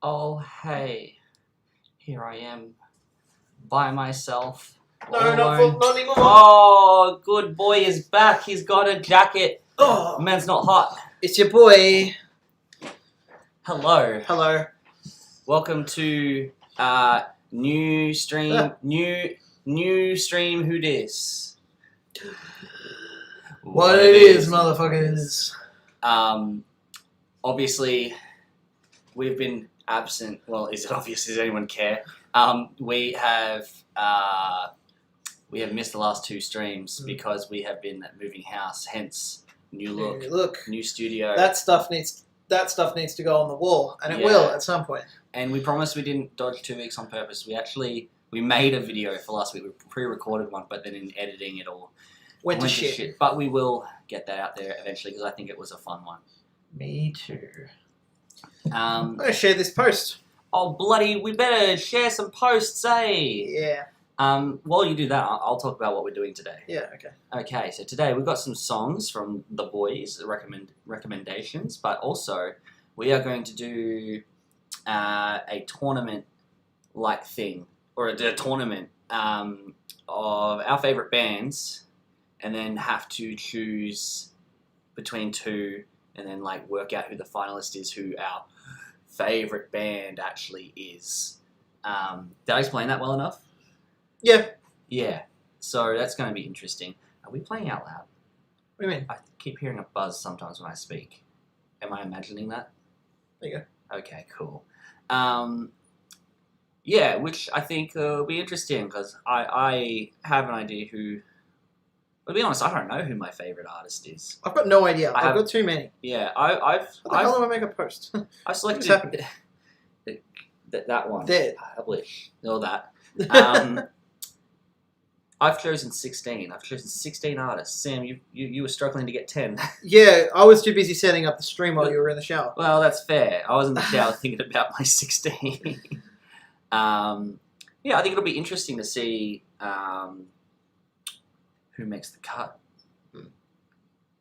Oh, hey. Here I am. By myself. No, all not alone. not anymore. Oh, good boy is back. He's got a jacket. Oh, Man's not hot. it's your boy. Hello. Hello. Welcome to new stream new stream who dis. What it is, motherfuckers. Obviously we've been absent. Well, is it obvious? Does anyone care? We have missed the last two streams because we have been moving house, hence new look, new studio. That stuff needs to go on the wall, and it will at some point. And we promised we didn't dodge 2 weeks on purpose. We made a video for last week. We pre-recorded one, but then in editing it all went to shit. But we will get that out there eventually because I think it was a fun one. Me too. I'm gonna share this post. Oh bloody! We better share some posts, eh? Yeah. While you do that, I'll talk about what we're doing today. Yeah. Okay. Okay. So today we've got some songs from the boys, recommendations, but also we are going to do a tournament-like thing, or a tournament of our favorite bands, and then have to choose between two, and then like work out who the finalist is, who our favorite band actually is. Did I explain that well enough? Yeah. Yeah. So that's going to be interesting. Are we playing out loud? What do you mean? I keep hearing a buzz sometimes when I speak. Am I imagining that? There you go. Okay, cool. Yeah, which I think will be interesting because I have an idea who... To be honest, I don't know who my favourite artist is. I've got no idea. I've got too many. Yeah, What the hell do I make a post? I've selected that one. There. Publish. All that. I've chosen 16. I've chosen 16 artists. Sam, you were struggling to get 10. Yeah, I was too busy setting up the stream while you were in the shower. Well, that's fair. I was in the shower thinking about my 16. Yeah, I think it'll be interesting to see who makes the cut.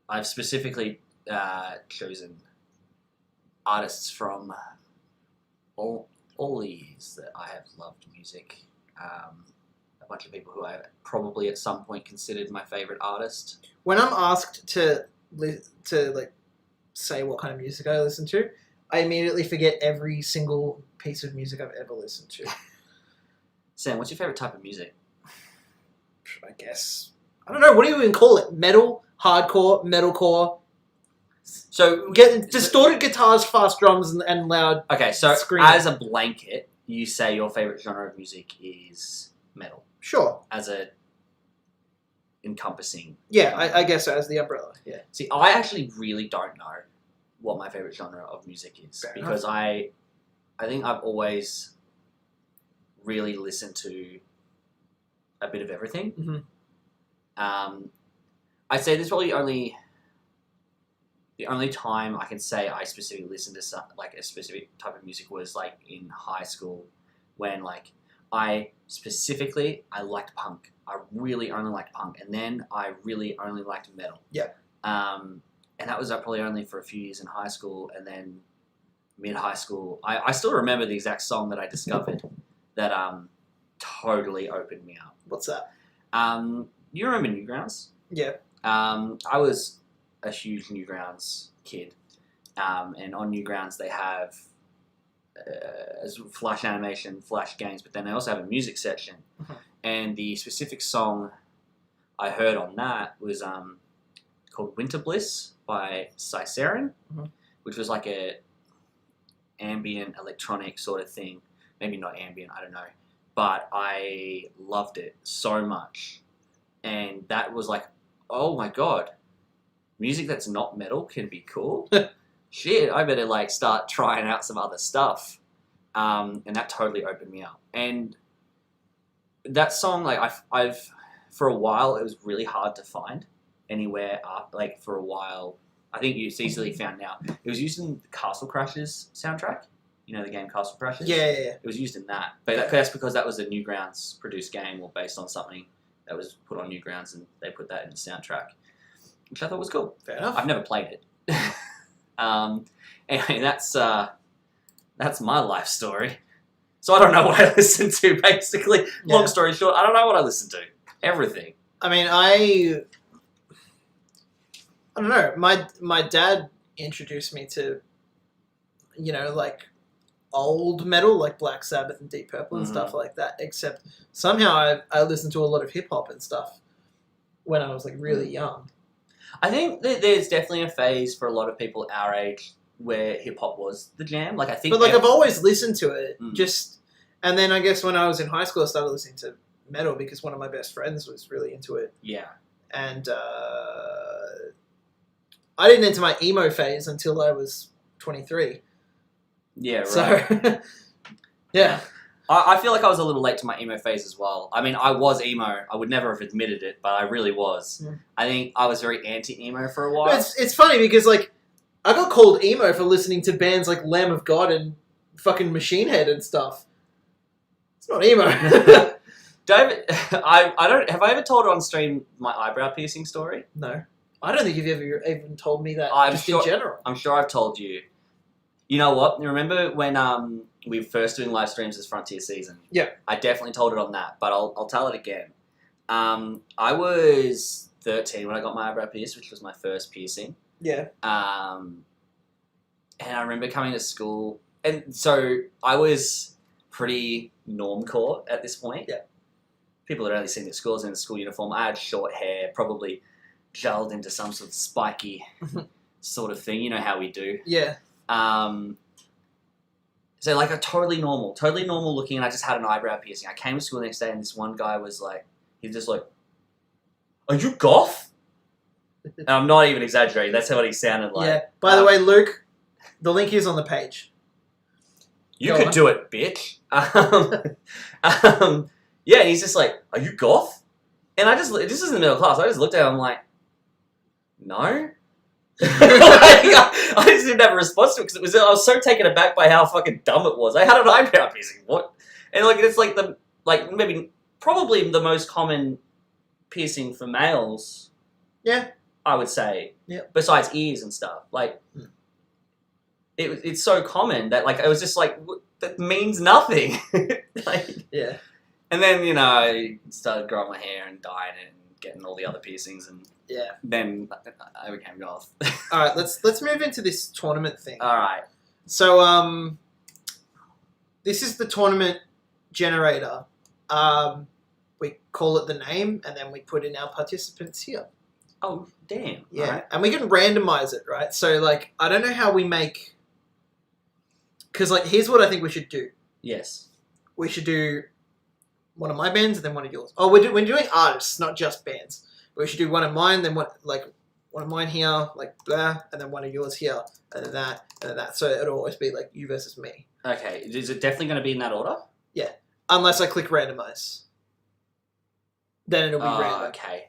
I've specifically chosen artists from all the years that I have loved music. A bunch of people who I probably at some point considered my favorite artist. When I'm asked to like say what kind of music I listen to, I immediately forget every single piece of music I've ever listened to. Sam, what's your favorite type of music? I guess I don't know. What do you even call it? Metal, hardcore, metalcore. So distorted guitars, fast drums, and loud. Okay, so screaming. As a blanket, you say your favorite genre of music is metal. Sure. As a encompassing. Yeah, I guess so, as the umbrella. Yeah. See, I actually really don't know what my favorite genre of music is. Fair because enough. I think I've always really listened to a bit of everything. Mm-hmm. I'd say there's probably the only time I can say I specifically listened to like a specific type of music was like in high school, when like I liked punk. I really only liked punk, and then I really only liked metal. Yeah. And that was probably only for a few years in high school, and then mid-high school. I still remember the exact song that I discovered that totally opened me up. What's that? You remember Newgrounds? Yeah. I was a huge Newgrounds kid, and on Newgrounds they have flash animation, flash games, but then they also have a music section. Mm-hmm. And the specific song I heard on that was called Winter Bliss by psyche, mm-hmm. which was like a ambient electronic sort of thing. Maybe not ambient, I don't know. But I loved it so much. And that was like, oh my god, music that's not metal can be cool. Shit, I better like start trying out some other stuff. And that totally opened me up. And that song, like I've for a while, it was really hard to find anywhere up. Like for a while, I think it's easily found now. It was used in the Castle Crashers soundtrack. You know the game Castle Crashers? Yeah. It was used in that. But that's because that was a Newgrounds produced game or based on something that was put on Newgrounds, and they put that in the soundtrack, which I thought was cool. Fair enough. I've never played it. Anyway, that's That's my life story. So I don't know what I listen to, basically. Yeah. Long story short, I don't know what I listen to. Everything. I mean, I don't know. My dad introduced me to, like old metal, like Black Sabbath and Deep Purple and stuff like that. Except somehow I listened to a lot of hip hop and stuff when I was like really young. I think that there's definitely a phase for a lot of people our age where hip hop was the jam. Like I think, But like I've always listened to it, Mm. and then I guess when I was in high school, I started listening to metal because one of my best friends was really into it, yeah, and I didn't enter my emo phase until I was 23. yeah, right. So, yeah. I feel like I was a little late to my emo phase as well. I mean, I was emo. I would never have admitted it, but I really was. Mm. I think I was very anti-emo for a while. It's funny because like I got called emo for listening to bands like Lamb of God and fucking Machine Head and stuff. It's not emo. David, I don't. Have I ever told on stream my eyebrow piercing story? No, I don't think you've ever even told me that. I'm just sure- in general. I'm sure I've told you. You know what? You remember when we were first doing live streams as Frontier Season? Yeah. I definitely told it on that, but I'll tell it again. I was 13 when I got my eyebrow pierced, which was my first piercing. Yeah. And I remember coming to school, and so I was pretty normcore at this point. Yeah. People had only seen me at school, I was in a school uniform. I had short hair, probably gelled into some sort of spiky sort of thing. You know how we do. Yeah. So like a totally normal looking, and I just had an eyebrow piercing. I came to school the next day, and this one guy was like, he was just like, "Are you goth?" And I'm not even exaggerating. That's what he sounded like. Yeah. By the way, Luke, the link is on the page. You Go could on. do it, bitch. Yeah, and he's just like, "Are you goth?" And this is in the middle class. I just looked at him like, "No." I just didn't have a response to it because I was so taken aback by how fucking dumb it was. I had an eyebrow piercing. What? And like it's like maybe probably the most common piercing for males. Yeah. I would say. Yeah. Besides ears and stuff, like it's so common that like it was just like that means nothing. Like, Yeah. and then I started growing my hair and dyeing it and getting all the other piercings and. Yeah. Then I became goth. All right. Let's move into this tournament thing. All right. So this is the tournament generator. We call it the name, and then we put in our participants here. Oh damn. Yeah, All right. and we can randomize it, right? So like, I don't know how we make. Because like, here's what I think we should do. Yes. We should do one of my bands and then one of yours. Oh, we're doing artists, not just bands. We should do one of mine, then one of mine here, like blah, and then one of yours here, and then that, and then that. So it'll always be like you versus me. Okay. Is it definitely going to be in that order? Unless I click randomize. Then it'll be random. Okay.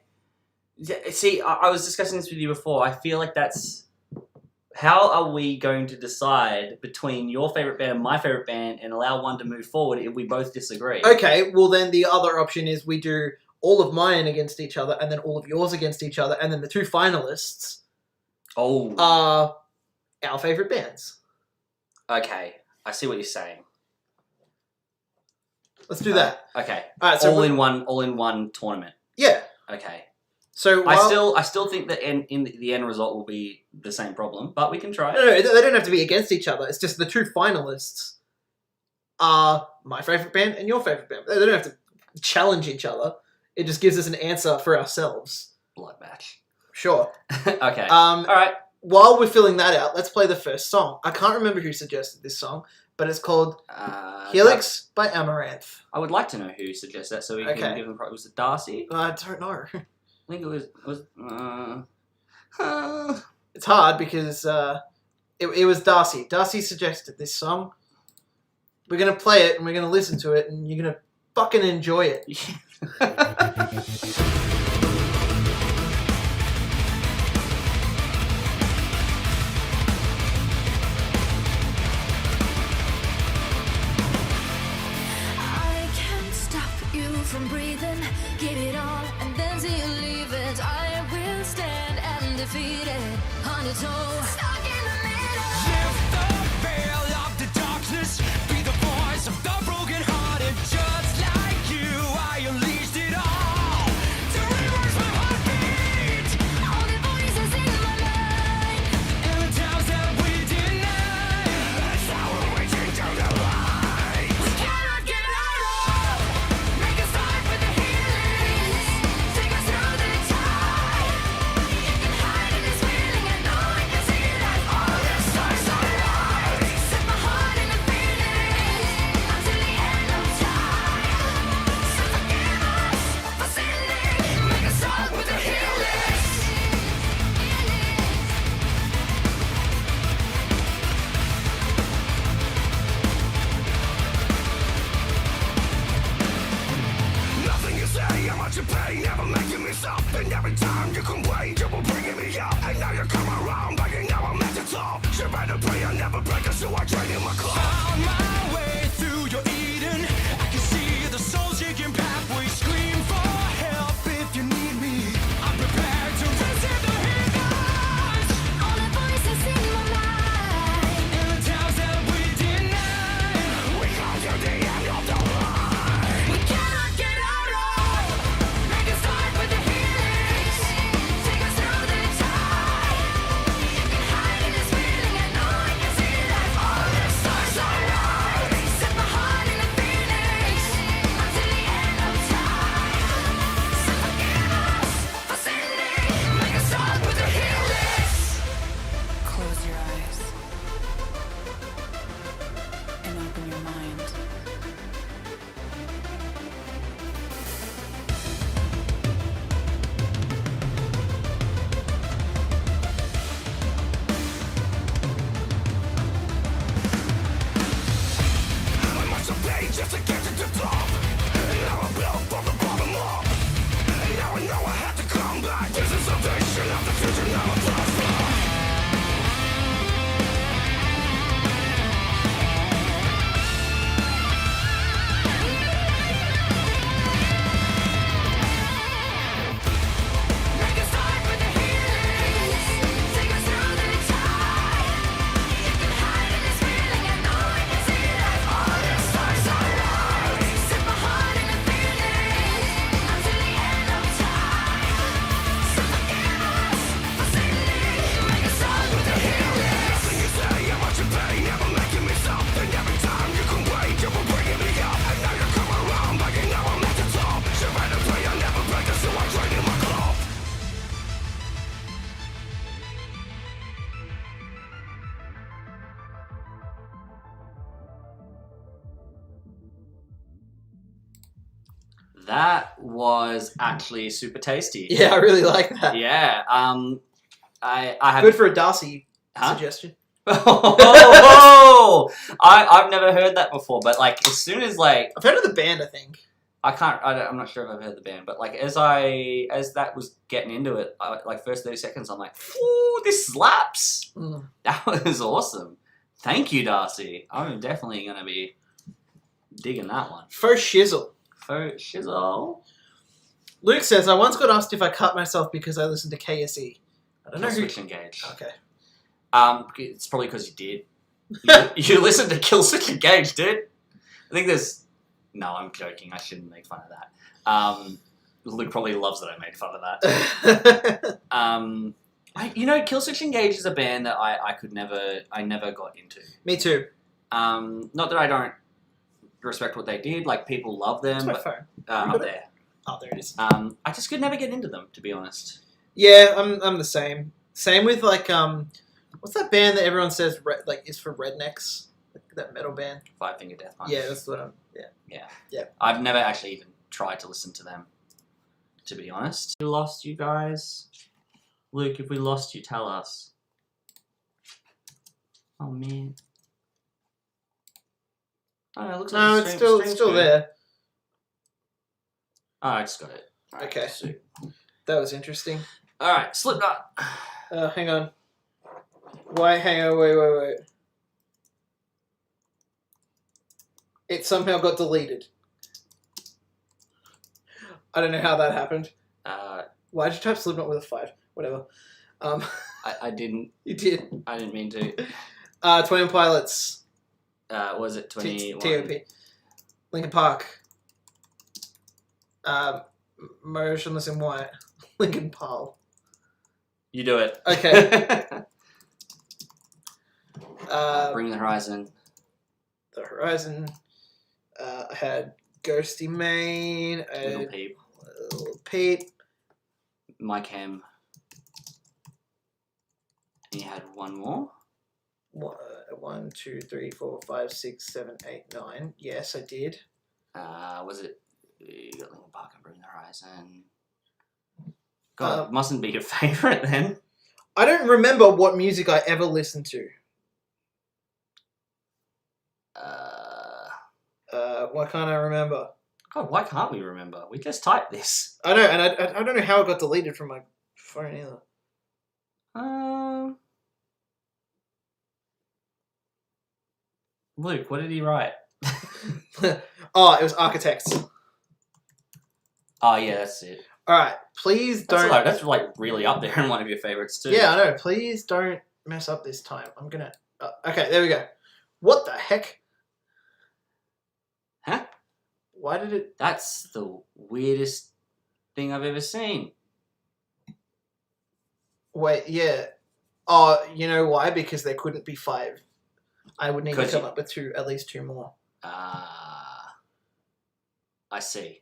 Yeah, see, I was discussing this with you before. I feel like that's... How are we going to decide between your favourite band and my favourite band and allow one to move forward if we both disagree? Okay, well then the other option is we do all of mine against each other and then all of yours against each other, and then the two finalists Oh. are our favourite bands. Okay. I see what you're saying. Let's do that. Okay. Alright, so all in one tournament. yeah. Okay. So I while, still think that in the end result will be the same problem, but we can try. no, they don't have to be against each other. It's just the two finalists are my favourite band and your favourite band. They don't have to challenge each other. It just gives us an answer for ourselves. Blood match. Sure. Okay. All right. While we're filling that out, let's play the first song. I can't remember who suggested this song, but it's called Helix by Amaranth. I would like to know who suggested that, so we Okay. can give them. Was it Darcy? I don't know. I think it was. It's hard because it was Darcy. Darcy suggested this song. We're going to play it and we're going to listen to it and you're going to fucking enjoy it. I can't stop you from breathing. Give it all and then see you leave it. I will stand and defeat it on your toe. Stuck in the middle. Lift the veil of the darkness so I trade in my clothes. Found my way through your Eden. I can see the soul-shaking pathway. Scream for help if you need me. I'm prepared to receive the heathens. All the voices in my mind. In the towns that we deny, we come to the end of the line. We cannot get out of. Make a start with the healing. Take us through the tide. You can hide in this feeling. I know I can see that all the stars align. Set my heart in a phoenix until the end of time. So forgive us for sinning. Make a start with the healing. Close your eyes and open your mind. I must have paid just to get to the top. Now I'm built from the bottom up. Now I know I have to come back. This is a vision of the future. Now I'm prosper. Make a start with the healing. Take us through the tide. You can hide in this feeling. I know I can see that all the stars align. Set my heart in a phoenix until the end of time. So forgive us for sinning. Make a start with the healing. Nothing you say, how much you pay, never making me stop. And every time you can wait, you were bringing me up. And now you come around, begging now I'm at the top. She ran to play, I never break it, so I trade in my club. That was actually super tasty. Yeah, I really like that. Yeah. I have. Good for a Darcy Huh? suggestion. I've never heard that before, but like as soon as like I've heard of the band, I think. I'm not sure if I've heard the band, but like as that was getting into it, like first 30 seconds, I'm like, ooh, this slaps. Mm. That was awesome. Thank you, Darcy. I'm definitely gonna be digging that one. First shizzle. For shizzle. Luke says, I once got asked if I cut myself because I listened to KSE. I don't know who... Switch Engage. Okay. It's probably because you did. You listened to Kill Switch Engage, dude. I think there's. No, I'm joking. I shouldn't make fun of that. Luke probably loves that I made fun of that. Kill Switch Engage is a band that I never got into. Me too. Not that I don't respect what they did. Like people love them, What's my but phone? up there. Oh, there it is. I just could never get into them, to be honest. Yeah, I'm the same. Same with like what's that band that everyone says is for rednecks? Like, that metal band. Five Finger Death Punch. Yeah, that's what I'm. Yeah. I've never actually even tried to listen to them, to be honest. We lost you guys. Luke, if we lost you, tell us. Oh man. Oh, it looks like No, the it's stream's still good. there. Oh, I just got it. Alright, Okay. sweet. That was interesting. Alright, Slipknot. Hang on. Wait. It somehow got deleted. I don't know how that happened. Why'd you type Slipknot with a 5? Whatever. I didn't. You did. I didn't mean to. 21 Pilots. Was it 21? T.O.P. Linkin Park. Motionless in White. Linkin Park. You do it. Okay. Bring the Horizon. The Horizon. I had Ghosty Mane. I Little had Peep. Little Peep. Mike Hem. And you had one more? 1, 2, 3, 4, 5, 6, 7, 8, 9. Yes, I did. Was it? You got Linkin Park and Bring the Horizon. God, it mustn't be your favourite then. I don't remember what music I ever listened to. Why can't I remember? God, why can't we remember? We just typed this. I know, and I don't know how it got deleted from my phone either. Luke, what did he write? Oh, it was Architects. Oh yeah, that's it. All right, please don't. That's like really up there in one of your favorites too. Yeah, I know. Please don't mess up this time. I'm gonna. Okay, there we go. What the heck? Huh? Why did it? That's the weirdest thing I've ever seen. Wait, yeah. Oh, you know why? Because there couldn't be 5. I would need to come up with at least 2 more. I see.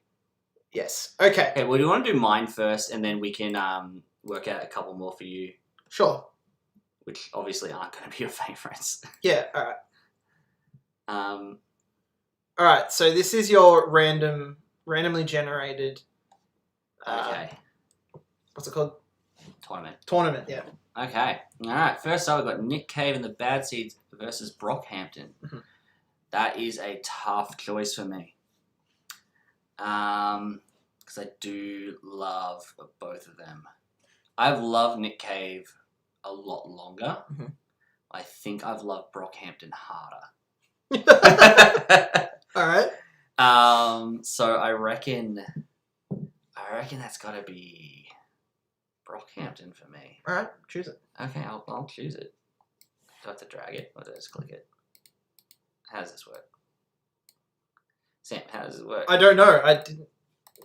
Yes. Okay. Okay, well, do you want to do mine first, and then we can work out a couple more for you, Sure. which obviously aren't going to be your favourites. Yeah. All right. Um, All right. So this is your randomly generated. okay, What's it called? tournament. Yeah. Okay, all right. First up, we've got Nick Cave and the Bad Seeds versus Brockhampton. Mhm. That is a tough choice for me. Because I do love both of them. I've loved Nick Cave a lot longer. Mhm. I think I've loved Brockhampton harder. All right. So I reckon that's got to be Brockhampton for me. All right. Choose it. Okay, I'll choose it. Do I have to drag it or do I just click it? How does this work? Sam, how does it work? I don't know. I didn't.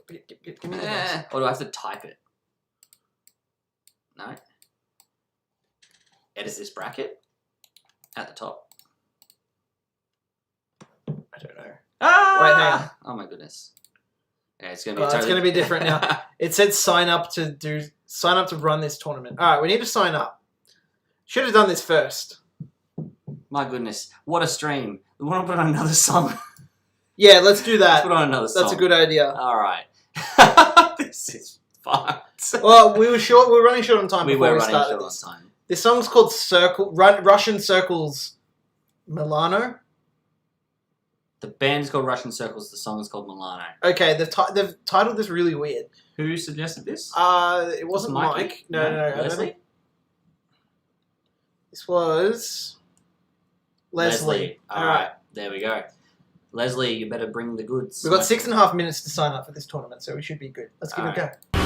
Give me the guess. Or do I have to type it? No. Edit this bracket at the top. I don't know. Ah! Wait, hang on. Oh my goodness. Okay, it's gonna be. It's gonna be different now. It said sign up to run this tournament. All right, we need to sign up. Should have done this first. My goodness, what a stream! We want to put on another song. Yeah, let's do Let's that. put on another song. That's a good idea. All right. This is fucked. Well, we were running short on time We before were we running started short on this. time. This song's called Russian Circles Milano. The band is called Russian Circles. The song is called Milano. Okay, they've titled this really weird. Who suggested this? It wasn't Mikey? Mike. No. I don't Leslie? think- This was Leslie. All right. There we go. Leslie, you better bring the goods. We've got 6.5 minutes to sign up for this tournament, so we should be good. Let's give it a go.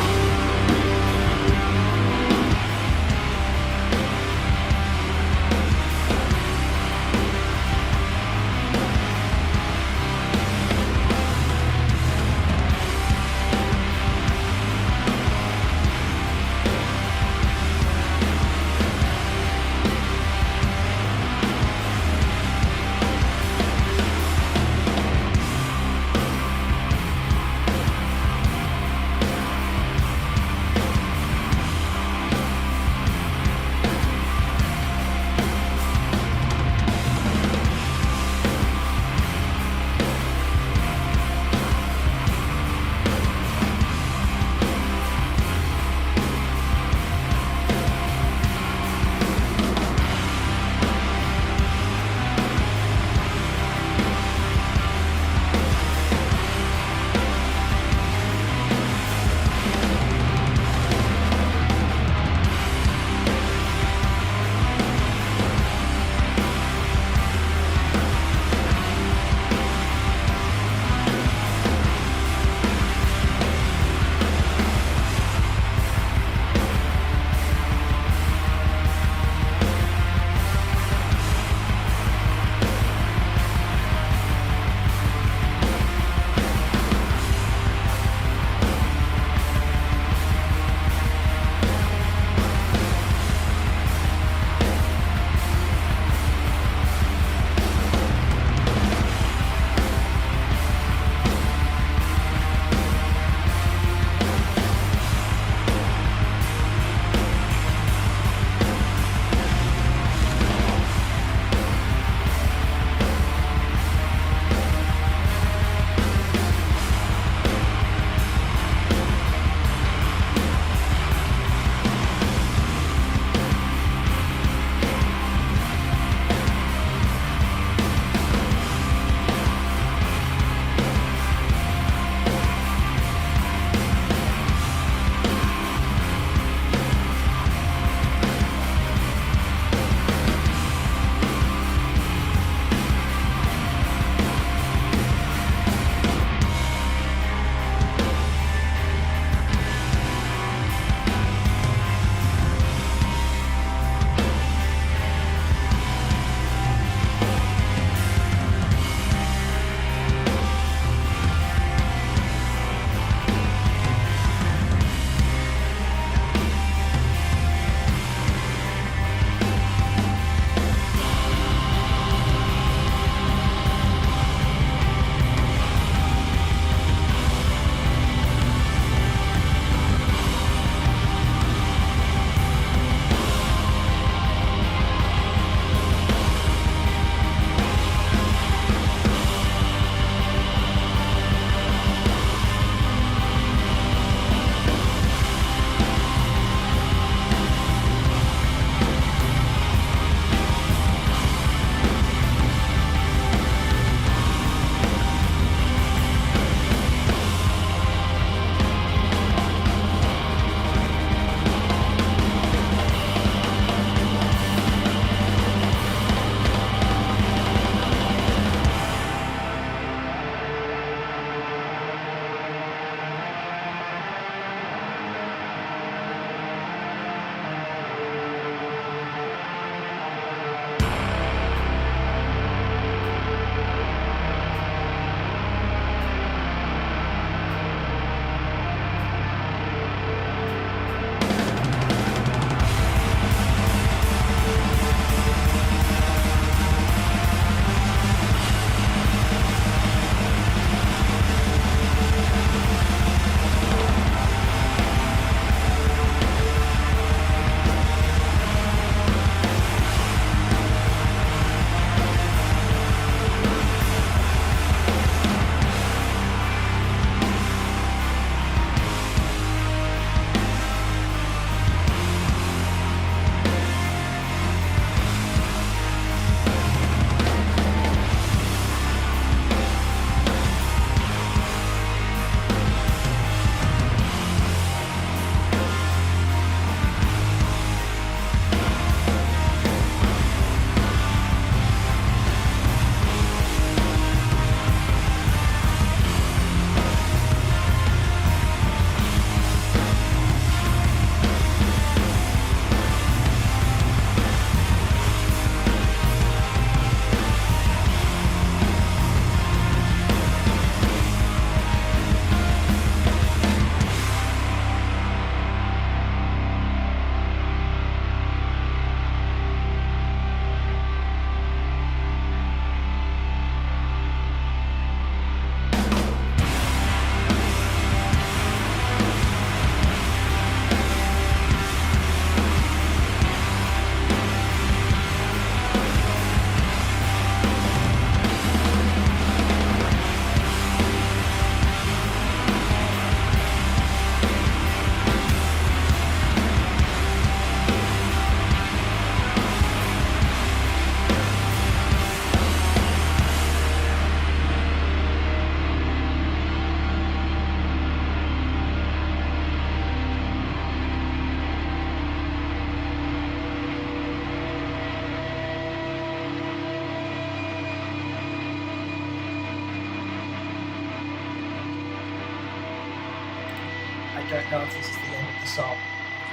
know if this is the end of the song.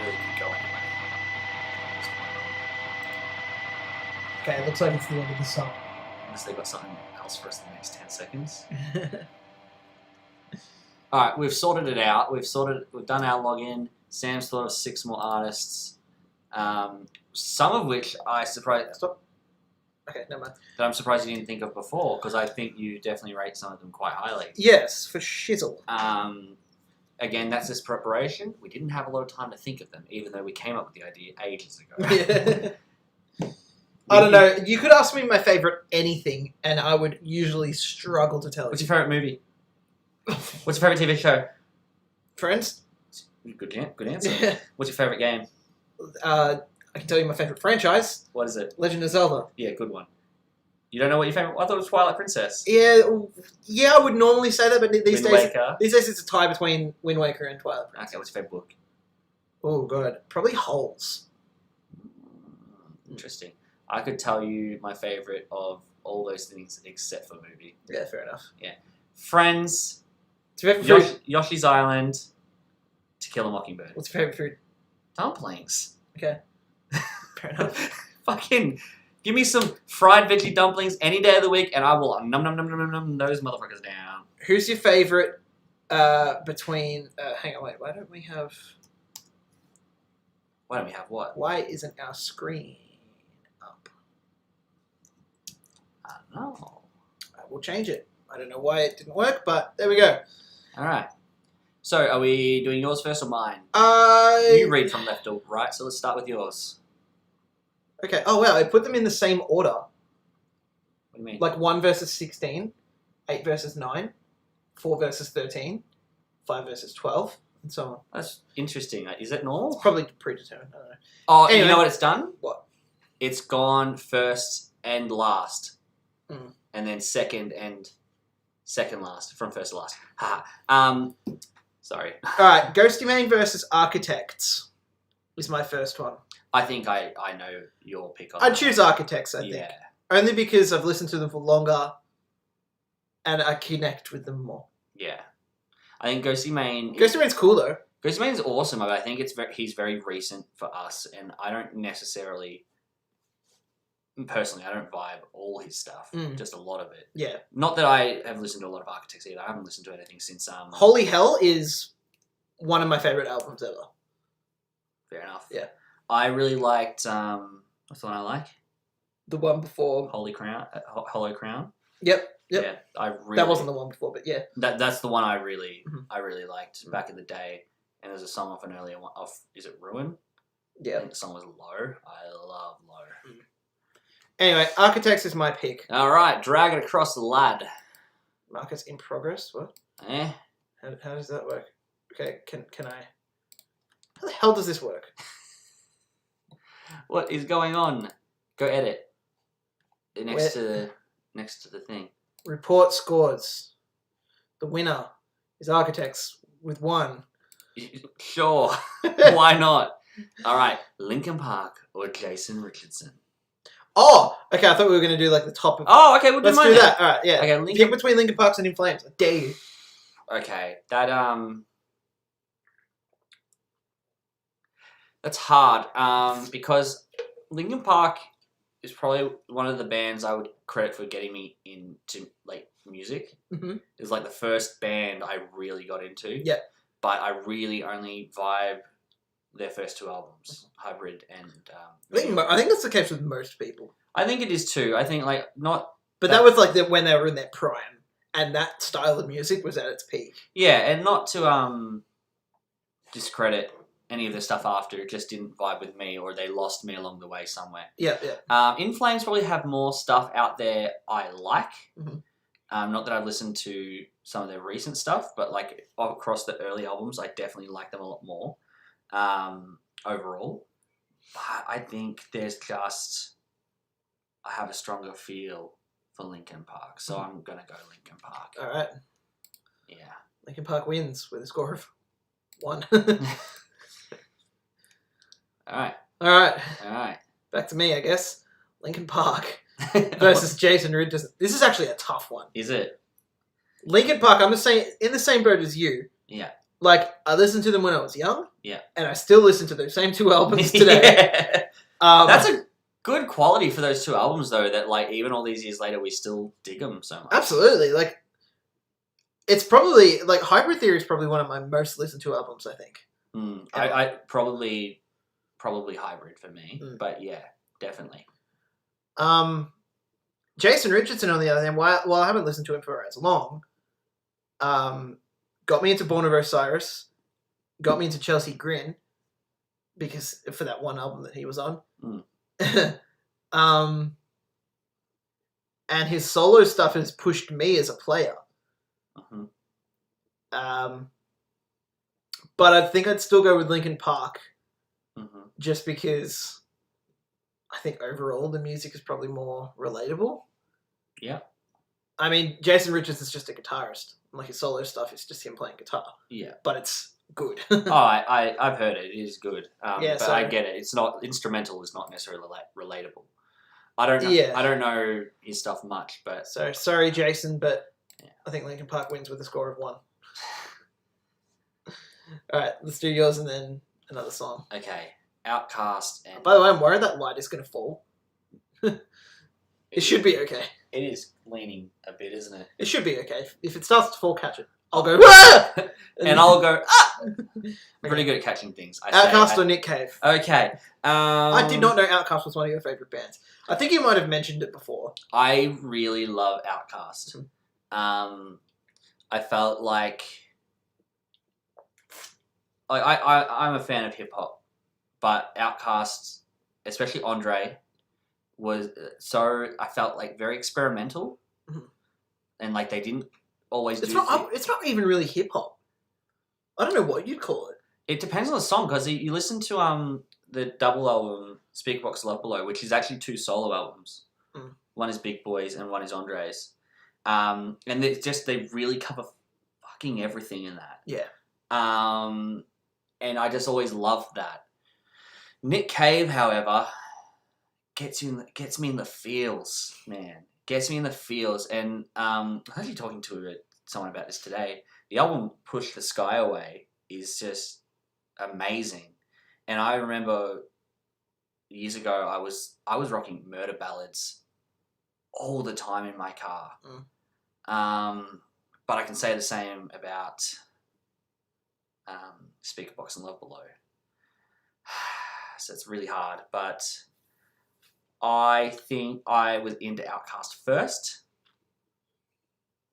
Really could go anyway. Okay, it looks like it's the end of the song. Unless they've got something else for us in the next 10 seconds. Alright, we've sorted it out. We've done our login. Sam's thought of 6 more artists. Some of which Stop. Okay, never mind. that I'm surprised you didn't think of before, because I think you definitely rate some of them quite highly. Yes, for shizzle. Again, that's just preparation. We didn't have a lot of time to think of them, even though we came up with the idea ages ago. Yeah. I don't know. You could ask me my favourite anything, and I would usually struggle to tell What's you. your favourite movie? What's your favourite TV show? Friends? Good answer. Yeah. What's your favourite game? I can tell you my favourite franchise, What is it? Legend of Zelda. Yeah, good one. You don't know what your favourite... I thought it was Twilight Princess. Yeah, I would normally say that, but these Wind days Waker. it's a tie between Wind Waker and Twilight Princess. Okay, what's your favourite book? Oh, God. Probably Holes. Interesting. I could tell you my favourite of all those things except for movie. Yeah, fair enough. Friends, What's your favourite food? Yoshi's Island, To Kill a Mockingbird. What's your favourite food? Dumplings. Okay. Fair enough. Fucking give me some fried veggie dumplings any day of the week and I will num those motherfuckers down. Who's your favourite between... hang on, wait. Why don't we have... Why don't we have what? Why isn't our screen up? I don't know. We'll change it. I don't know why it didn't work, but there we go. Alright. So, are we doing yours first or mine? You read from left to right, so let's start with yours. Okay. Oh, wow. I put them in the same order. What do you mean? Like 1 versus 16, 8 versus 9, 4 versus 13, 5 versus 12, and so on. That's interesting. Is it normal? It's probably predetermined. I don't know. Oh, Anyway. you know what it's done? What? It's gone first and last. Mm. And then second and second last. From first to last. Haha. Sorry. All right. Ghosty Main versus Architects is my first one. I think I know your pick on I'd that. choose Architects, I think. Yeah. Only because I've listened to them for longer and I connect with them more. Yeah. I think Ghosty Main... Ghosty Main's cool, though. Ghosty Main's awesome, but I think he's very recent for us, and I don't necessarily... Personally, I don't vibe all his stuff. Just a lot of it. Yeah. Not that I have listened to a lot of Architects either. I haven't listened to anything since... Holy Hell is one of my favourite albums ever. Fair enough. Yeah. I really liked... what's the one I like? The one before. Hollow Crown. Yep. Yeah, I really... That wasn't the one before, but yeah. That's the one I really liked Mm-hmm. back in the day. And there's a song off an earlier one. Is it Ruin? I Yeah. think the song was Low. I love Low. Anyway, Architects is my pick. All right, drag it across the lad. Marcus in progress. What? Eh? How does that work? Okay, can I? How the hell does this work? What is going on? Go edit. Next Where- to the thing. Report scores. The winner is Architects with 1. Sure. Why not? All right, Linkin Park or Jason Richardson. Oh, okay. I thought we were going to do like the top of. Oh, okay, we'll do Let's mine do then. that. All right, yeah. Okay, Pick Linkin. between Linkin Parks and In Flames. I dare you. Okay, that's hard. Because Linkin Park is probably one of the bands I would credit for getting me into like music. Mhm. It was like the first band I really got into. Yeah. But I really only vibe their first 2 albums, Hybrid and. I think that's the case with most people. I think it is too. I think like not. But that was like when they were in their prime, and that style of music was at its peak. Yeah, and not to discredit any of the stuff after. It just didn't vibe with me, or they lost me along the way somewhere. Yeah, yeah. In Flames probably have more stuff out there I like. Mhm. Not that I've listened to some of their recent stuff, but like across the early albums, I definitely like them a lot more overall. But I think I have a stronger feel for Linkin Park, so I'm gonna go Linkin Park. All right. Yeah. Linkin Park wins with a score of 1. All right. All right. All right. Back to me, I guess. Linkin Park versus Jason Richardson. This is actually a tough one. Is it? Linkin Park, I'm just saying, in the same boat as you. Yeah. like I listened to them when I was young. Yeah. And I still listen to those same 2 albums today. Yeah. That's a good quality for those 2 albums, though. That like even all these years later, we still dig them so much. Absolutely. Like, it's probably like Hybrid Theory is probably one of my most listened to albums. I think. I probably Hybrid for me, but yeah, definitely. Jason Richardson, on the other hand, while I haven't listened to him for as long, got me into Born of Osiris, got me into Chelsea Grin, because for that one album that he was on. And his solo stuff has pushed me as a player. But I think I'd still go with Linkin Park, just because I think overall the music is probably more relatable. Yeah. I mean, Jason Richardson's just a guitarist. Like, his solo stuff is just him playing guitar. Yeah. But it's good. I've heard it. It is good. But so- I get it. It's not instrumental. Is not necessarily relatable. I don't know. Yeah. I don't know his stuff much, but So, sorry, Jason, but Yeah. I think Linkin Park wins with a score of 1. Alright, let's do yours and then another song. okay. Outcast and By the way, I'm worried that light is going to fall. It should be okay. It is leaning a bit, isn't it? It should be okay. If it starts to fall, catch it. I'll go, "Ah!" And I'll go. Ah! Pretty good at catching things. Outkast or Nick Cave? Okay. I did not know Outkast was one of your favourite bands. I think you might have mentioned it before. I really love Outkast. I felt like I'm a fan of hip hop, but Outkast, especially Andre, was so I felt like very experimental, and like they didn't always It's do. not. It's not even really hip hop. I don't know what you'd call it. It depends on the song, because you listen to the double album Speakerbox Love Below, which is actually 2 solo albums. One is Big Boy's and one is Andre's. And they really cover fucking everything in that. Yeah. And I just always loved that. Nick Cave, however, gets me in the feels, man. Gets me in the feels. And I was actually talking to someone about this today. The album Push the Sky Away is just amazing. And I remember years ago I was rocking murder ballads all the time in my car. But I can say the same about Speakerbox and Love Below. So it's really hard, but I think I was into Outkast first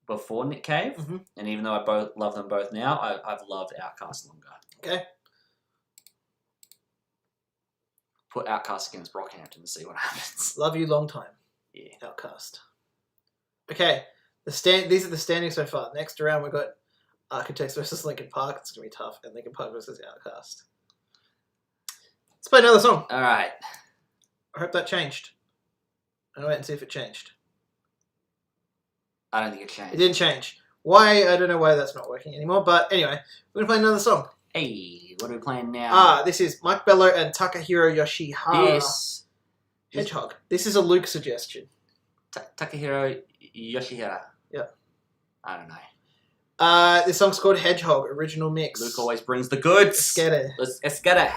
before Nick Cave, and even though I both love them both now, I've loved Outkast longer. Okay. Put Outkast against Brockhampton and see what happens. Love you long time. Yeah. Outkast. Okay. These are the standings so far. Next round we've got Architects versus Linkin Park. It's gonna be tough, and Linkin Park versus Outkast. Let's play another song. All right. I hope that changed. I'll wait and see if it changed. I don't think it changed. It didn't change. Why? I don't know why that's not working anymore. But anyway, we're gonna play another song. Hey, what are we playing now? This is Mike Bello and Takahiro Yoshihara. This Hedgehog. This is a Luke suggestion. Takahiro Yoshihara. Yep. I don't know. This song's called Hedgehog, original mix. Luke always brings the goods. Let's get it. Let's get it.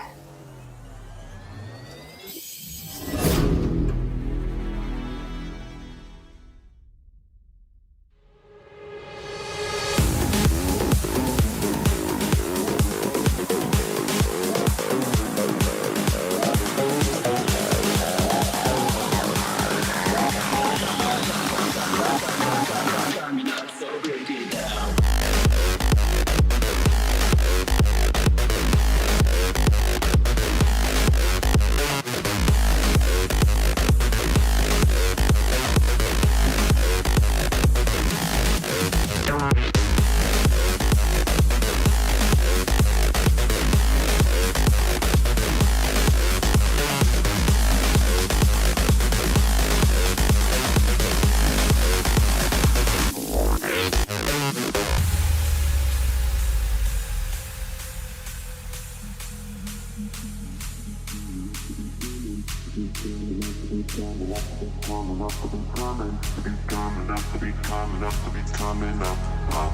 coming up, the beat's coming, the beat's coming up, the beat's coming up, the beat's coming up, up.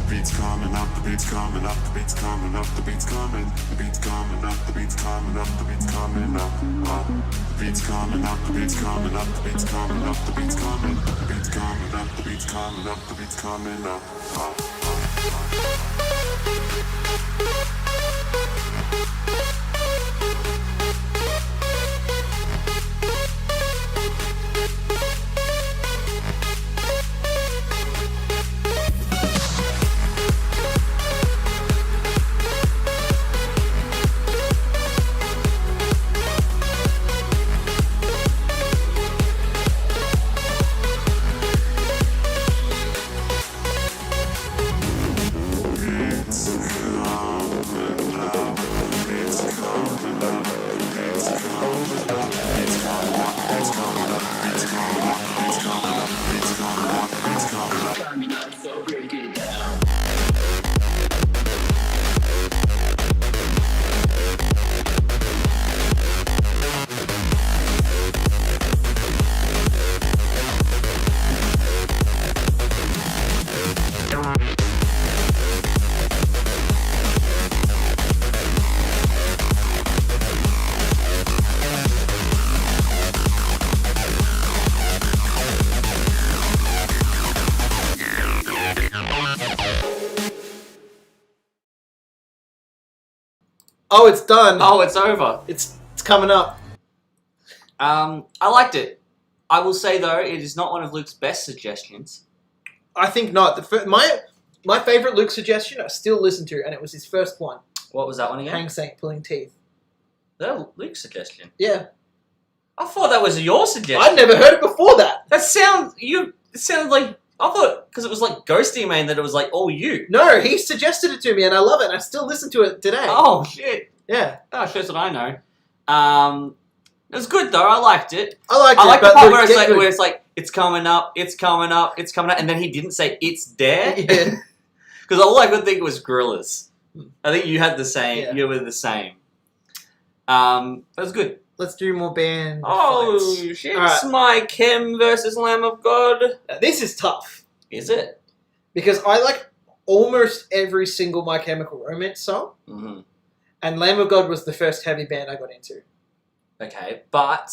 The beat's coming up, the beat's coming up, the beat's coming up, the beat's coming, the beat's coming up, the beat's coming up, the beat's coming up, up. The beat's coming up, the beat's coming up, the beat's coming up, the beat's coming, the beat's coming up, the beat's coming up, the beat's coming up, up. Oh, it's done. Oh, it's over. It's coming up. I liked it. I will say though, it is not one of Luke's best suggestions. I think not. My favorite Luke suggestion I still listen to, and it was his first one. What was that one again? Hang Sank pulling teeth. That Luke's suggestion. Yeah, I thought that was your suggestion. I'd never heard it before that. It sounded like I thought because it was like Ghosty Man that it was like all you. No, he suggested it to me, and I love it. And I still listen to it today. Oh shit! Yeah, Oh, shows what I know. It was good though. I liked it. I like I it. like the but part Luke, where get good. it's like it's coming up, it's coming up, it's coming up, and then he didn't say it's there Yeah. because all I could think was gorillas. I think you had the same. Yeah. You were the same. It was good. Let's do more band Oh fights. shit! Alright. Smite Kim versus Lamb of God. This is tough Is it? because I like almost every single My Chemical Romance song, Mm-hmm. and Lamb of God was the first heavy band I got into. Okay, but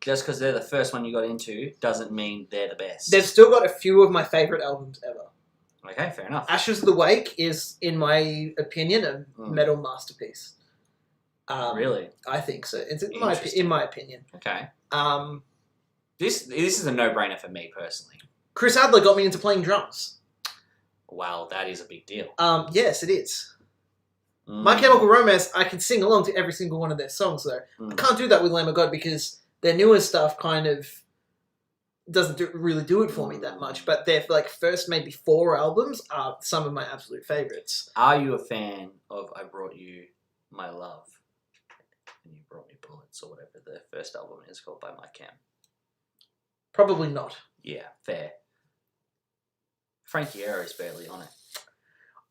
just because they're the first one you got into doesn't mean they're the best. They've still got a few of my favorite albums ever. Okay, fair enough. Ashes of the Wake is, in my opinion, a Mm. metal masterpiece. Really? I think so. It's in Interesting. my opinion. Okay. Um, This is a no-brainer for me personally. Chris Adler got me into playing drums. Wow, that is a big deal. Yes, it is. Mm. My Chemical Romance, I can sing along to every single one of their songs, though. I Mm. can't do that with Lamb of God because their newer stuff kind of doesn't really do it for me that much. But their like first maybe 4 albums are some of my absolute favorites. Are you a fan of I Brought You My Love and You Brought Me Bullets or whatever the first album is called by My Chem? Probably not. Yeah, fair. Frankie Aero is barely on it.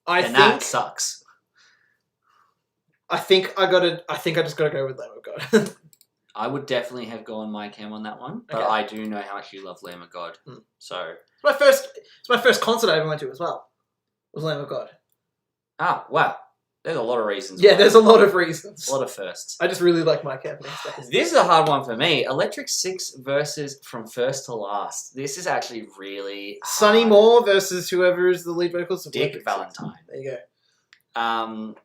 I And that think sucks. I just gotta go with Lamb of God. I would definitely have gone My Chem on that one, but Okay. I do know how much you love Lamb of God. Mm. So, It's my first concert I ever went to as well. Was Lamb of God. wow. There's a lot of reasons. Yeah, why. there's a lot of reasons. A lot of firsts. I just really like my camping stuff. This is a hard one for me. Electric Six versus From First to Last. This is actually really Sonny hard. Moore versus whoever is the lead vocalist of Dick Electric Six. Valentine. There you go.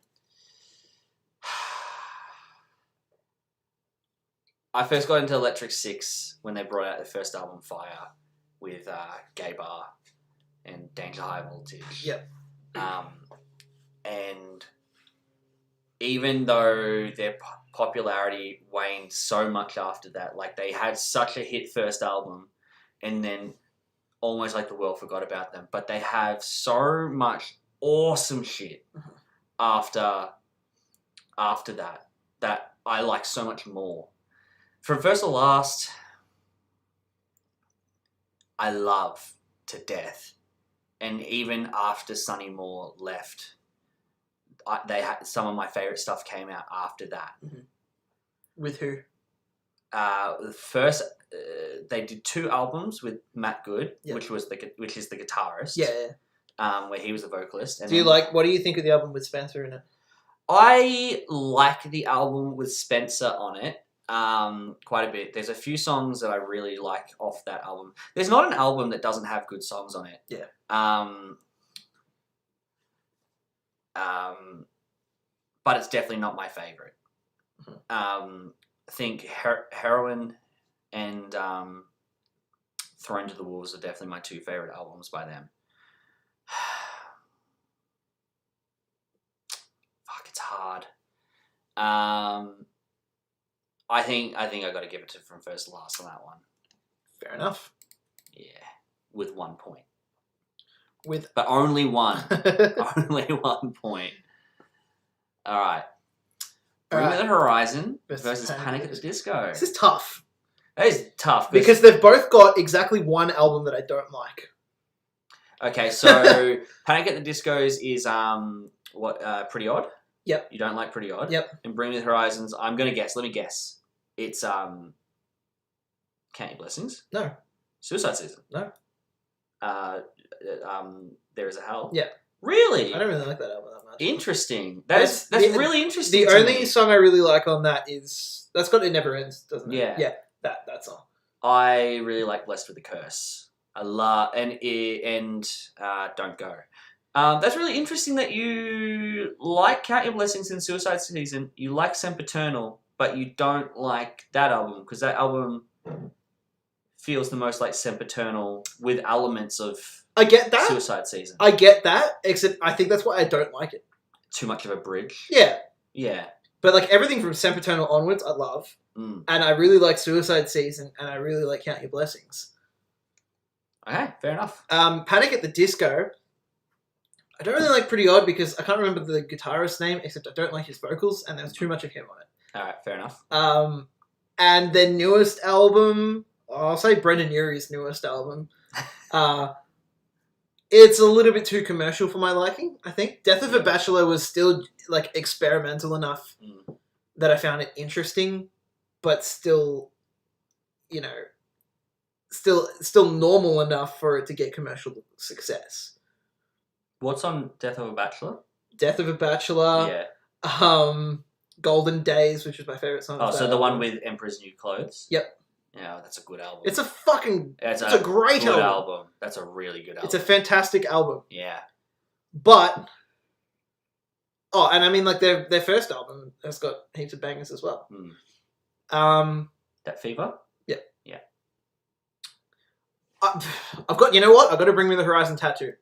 I first got into Electric Six when they brought out their first album, Fire, with Gay Bar and Danger High Voltage. Yep. And even though their popularity waned so much after that, like they had such a hit first album, and then almost like the world forgot about them. But they have so much awesome shit after that I like so much more. From First to Last, I love to death, and even after Sonny Moore left, they had some of my favorite stuff came out after that. With who? the first they did 2 albums with Matt Good, Yeah. which is the guitarist. Yeah. Where he was the vocalist. And Do you then like? What do you think of the album with Spencer in it? I like the album with Spencer on it quite a bit. There's a few songs that I really like off that album. There's not an album that doesn't have good songs on it. Yeah. But it's definitely not my favorite. I think Heroin and Thrown to the Wolves are definitely my 2 favorite albums by them. Fuck, it's hard. I think I got to give it to From First to Last on that one. Fair enough. Yeah, with 1 point, With but only one, only 1 point. All right. Bring Me the Horizon versus Panic at the Disco. This is tough That is tough because they've both got exactly one album that I don't like. Okay, so Panic at the Disco's is Pretty Odd. Yep. You don't like Pretty Odd. Yep. And Bring Me the Horizons. I'm gonna guess. Let me guess. It's Count Your Blessings. No. Suicide Season. No. There Is a Hell. Yeah. Really? I don't really like that album that much. Interesting. That's the- really interesting. The to only me. song I really like on that is that's got It Never Ends, doesn't it? Yeah. Yeah. That song. I really like Blessed with a Curse. I love and Don't Go. That's really interesting that you like Count Your Blessings and Suicide Season. You like Sempiternal, but you don't like that album because that album feels the most like Sempiternal with elements of I get that. Suicide Season. I get that, except I think that's why I don't like it. Too much of a bridge. Yeah. Yeah. But like everything from Sempiternal onwards, I love. Mm. And I really like Suicide Season, and I really like Count Your Blessings. Okay, fair enough. Panic at the Disco. I don't really like Pretty Odd because I can't remember the guitarist's name, except I don't like his vocals, and there's too much of him on it. All right, fair enough. And their newest album, I'll say Brendan Urie's newest album. It's a little bit too commercial for my liking, I think. Death of a Bachelor was still like experimental enough that I found it interesting, but still, you know, still normal enough for it to get commercial success. What's on Death of a Bachelor? Death of a Bachelor. Yeah. Golden Days, which is my favorite song. Oh, of so that the one album. with Emperor's New Clothes? Yep. Yeah, that's a good album. It's a fucking... It's a great good album. That's a really good album. It's a fantastic album. Yeah. But... Oh, and I mean, like, their first album has got heaps of bangers as well. That Fever? Yeah. Yeah. I've got... You know what? I've got to Bring Me the Horizon tattoo.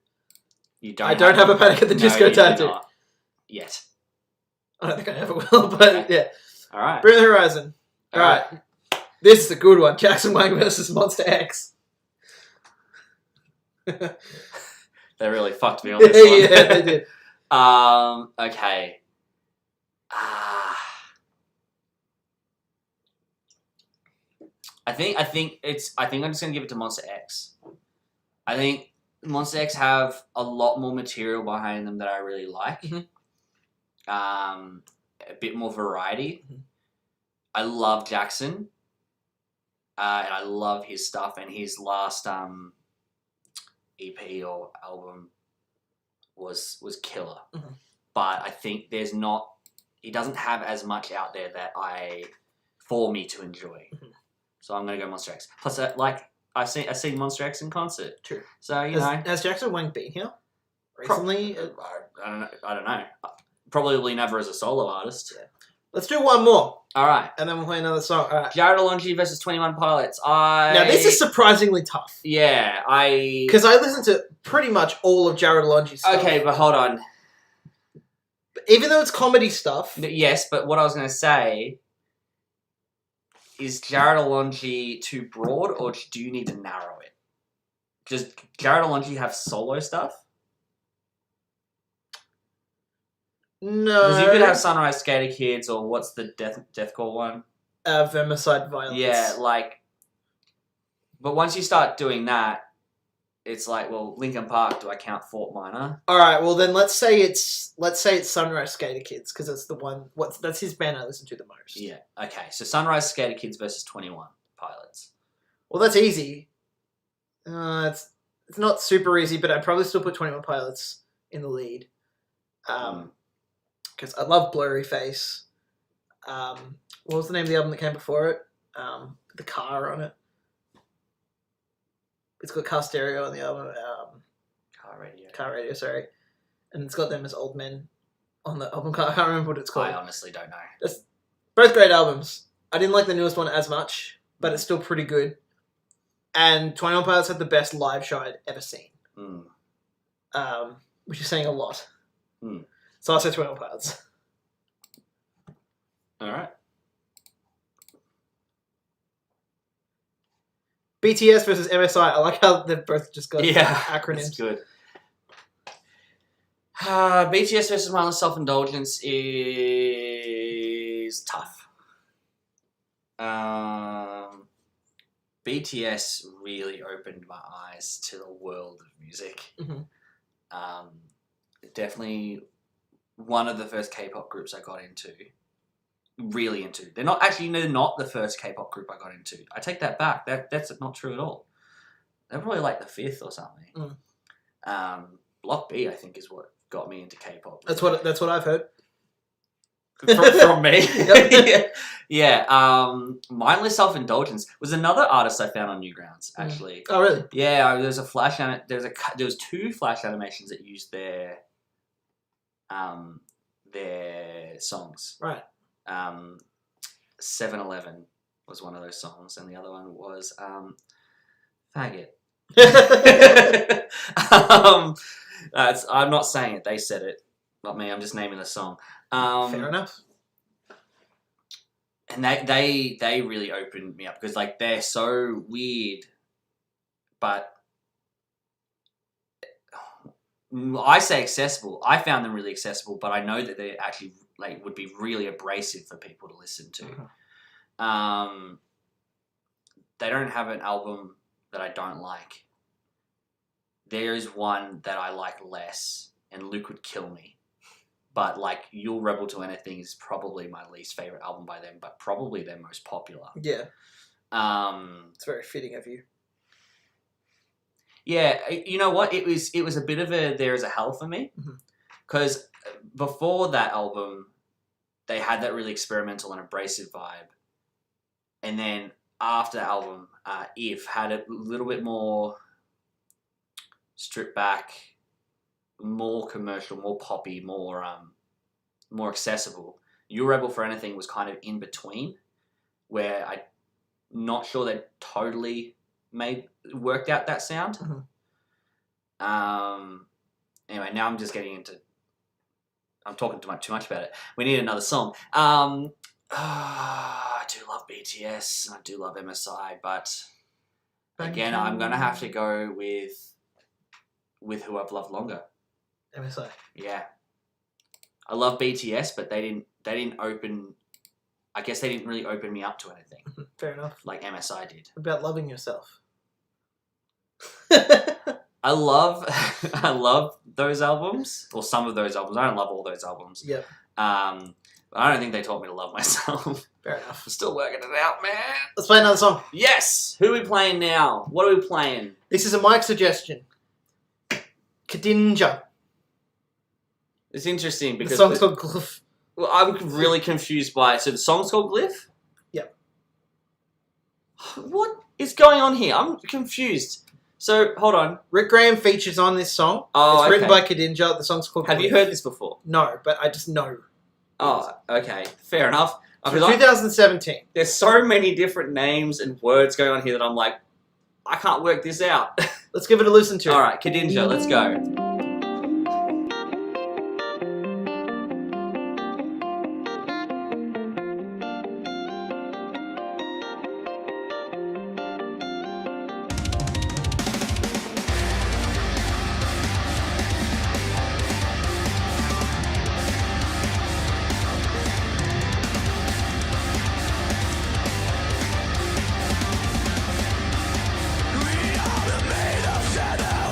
You don't I don't have a Panic at the Disco you do tattoo. not. Yet. I don't think I ever will, but yeah. All right. Bring Me the Horizon. All All right. This is a good one. Jackson Wang versus Monster X. They really fucked me on this one. Yeah, they did. Okay. I think I'm just gonna give it to Monster X. I think Monster X have a lot more material behind them that I really like. Mhm. A bit more variety. Mhm. I love Jackson. And I love his stuff, and his last EP or album was killer. Mhm. But I think he doesn't have as much out there for me to enjoy. Mhm. So I'm gonna go Monster X. Plus, I seen Monster X in concert. True. So you know, Has Jackson Wang been here recently? I don't know. Probably never as a solo artist. Yeah. Let's do one more, All right, and then we'll play another song. All right. Jared Alonji versus 21 Pilots. Now this is surprisingly tough because I listened to pretty much all of Jared Alonji's stuff. Okay, but hold on. Even though it's comedy stuff. Yes, but what I was going to say is Jared Alonji too broad, or do you need to narrow it? Does Jared Alonji have solo stuff? No. Because you could have Sunrise Skater Kids, or what's the deathcore one? Vermicide Violence. Yeah, like... But once you start doing that, it's like, well, Linkin Park. Do I count Fort Minor? All right. Well, then let's say it's Sunrise Skater Kids because it's the one. That's his band I listen to the most. Yeah. Okay. So Sunrise Skater Kids versus 21 Pilots. Well, that's easy. It's not super easy, but I'd probably still put 21 Pilots in the lead. Because I love Blurry Face. What was the name of the album that came before it? The car on it. It's got Car Stereo on the album. Car Radio, sorry. And it's got them as old men on the album cover. I can't remember what it's called. I honestly don't know. That's both great albums. I didn't like the newest one as much, but it's still pretty good. And 21 Pilots had the best live show I'd ever seen. Which is saying a lot. So I'll say 21 Pilots. All right. BTS versus MSI. I like how they've both just got acronyms. That's good. BTS versus Mindless Self-Indulgence is tough. BTS really opened my eyes to the world of music. Definitely one of the first K-pop groups I got into. Really into. They're not the first K-pop group I got into. I take that back. That's not true at all. They're probably like the fifth or something. Block B, I think, is what got me into K-pop. That's what I've heard. from me. Mindless Self-Indulgence was another artist I found on Newgrounds, actually. Oh, really? Yeah, there was two Flash animations that used their songs. Right. 7-Eleven was one of those songs, and the other one was Faggot. I'm not saying it, they said it, not me, I'm just naming the song. Fair enough. And they really opened me up because like they're so weird, but I say accessible. I found them really accessible, but I know that they actually like would be really abrasive for people to listen to. They don't have an album that I don't like. There is one that I like less, and Luke would kill me. But like You'll Rebel to Anything is probably my least favorite album by them, but probably their most popular. Yeah. It's very fitting of you. Yeah, you know what? It was a bit of a There Is a Hell for me, because before that album, they had that really experimental and abrasive vibe, and then after the album, If had a little bit more stripped back, more commercial, more poppy, more accessible. You Rebel for Anything was kind of in between, where I'm not sure they totally worked out that sound. Anyway, now I'm just getting into. I'm talking too much about it. We need another song. I do love BTS and I do love MSI, but again, I'm gonna have to go with who I've loved longer. MSI. Yeah, I love BTS, but they didn't open. I guess they didn't really open me up to anything. Fair enough. Like MSI did. What about loving yourself? I love those albums, or some of those albums. I don't love all those albums. Yep. But I don't think they taught me to love myself. Fair enough. I'm still working it out, man. Let's play another song. Yes! Who are we playing now? What are we playing? This is a mic suggestion. Kadinja. It's interesting The because... song's called Glyph. Well, I'm really confused by it. So the song's called Glyph? Yep. What is going on here? I'm confused. So, hold on. Rick Graham features on this song. Oh, it's written by okay. Kadinja. The song's called Have Glyph. you heard this before? No, but I just know. Oh, okay. Fair enough. From 2017. There's so many different names and words going on here that I'm like, I can't work this out. Let's give it a listen to. All right, Kadinja, let's go. We are made of shadow.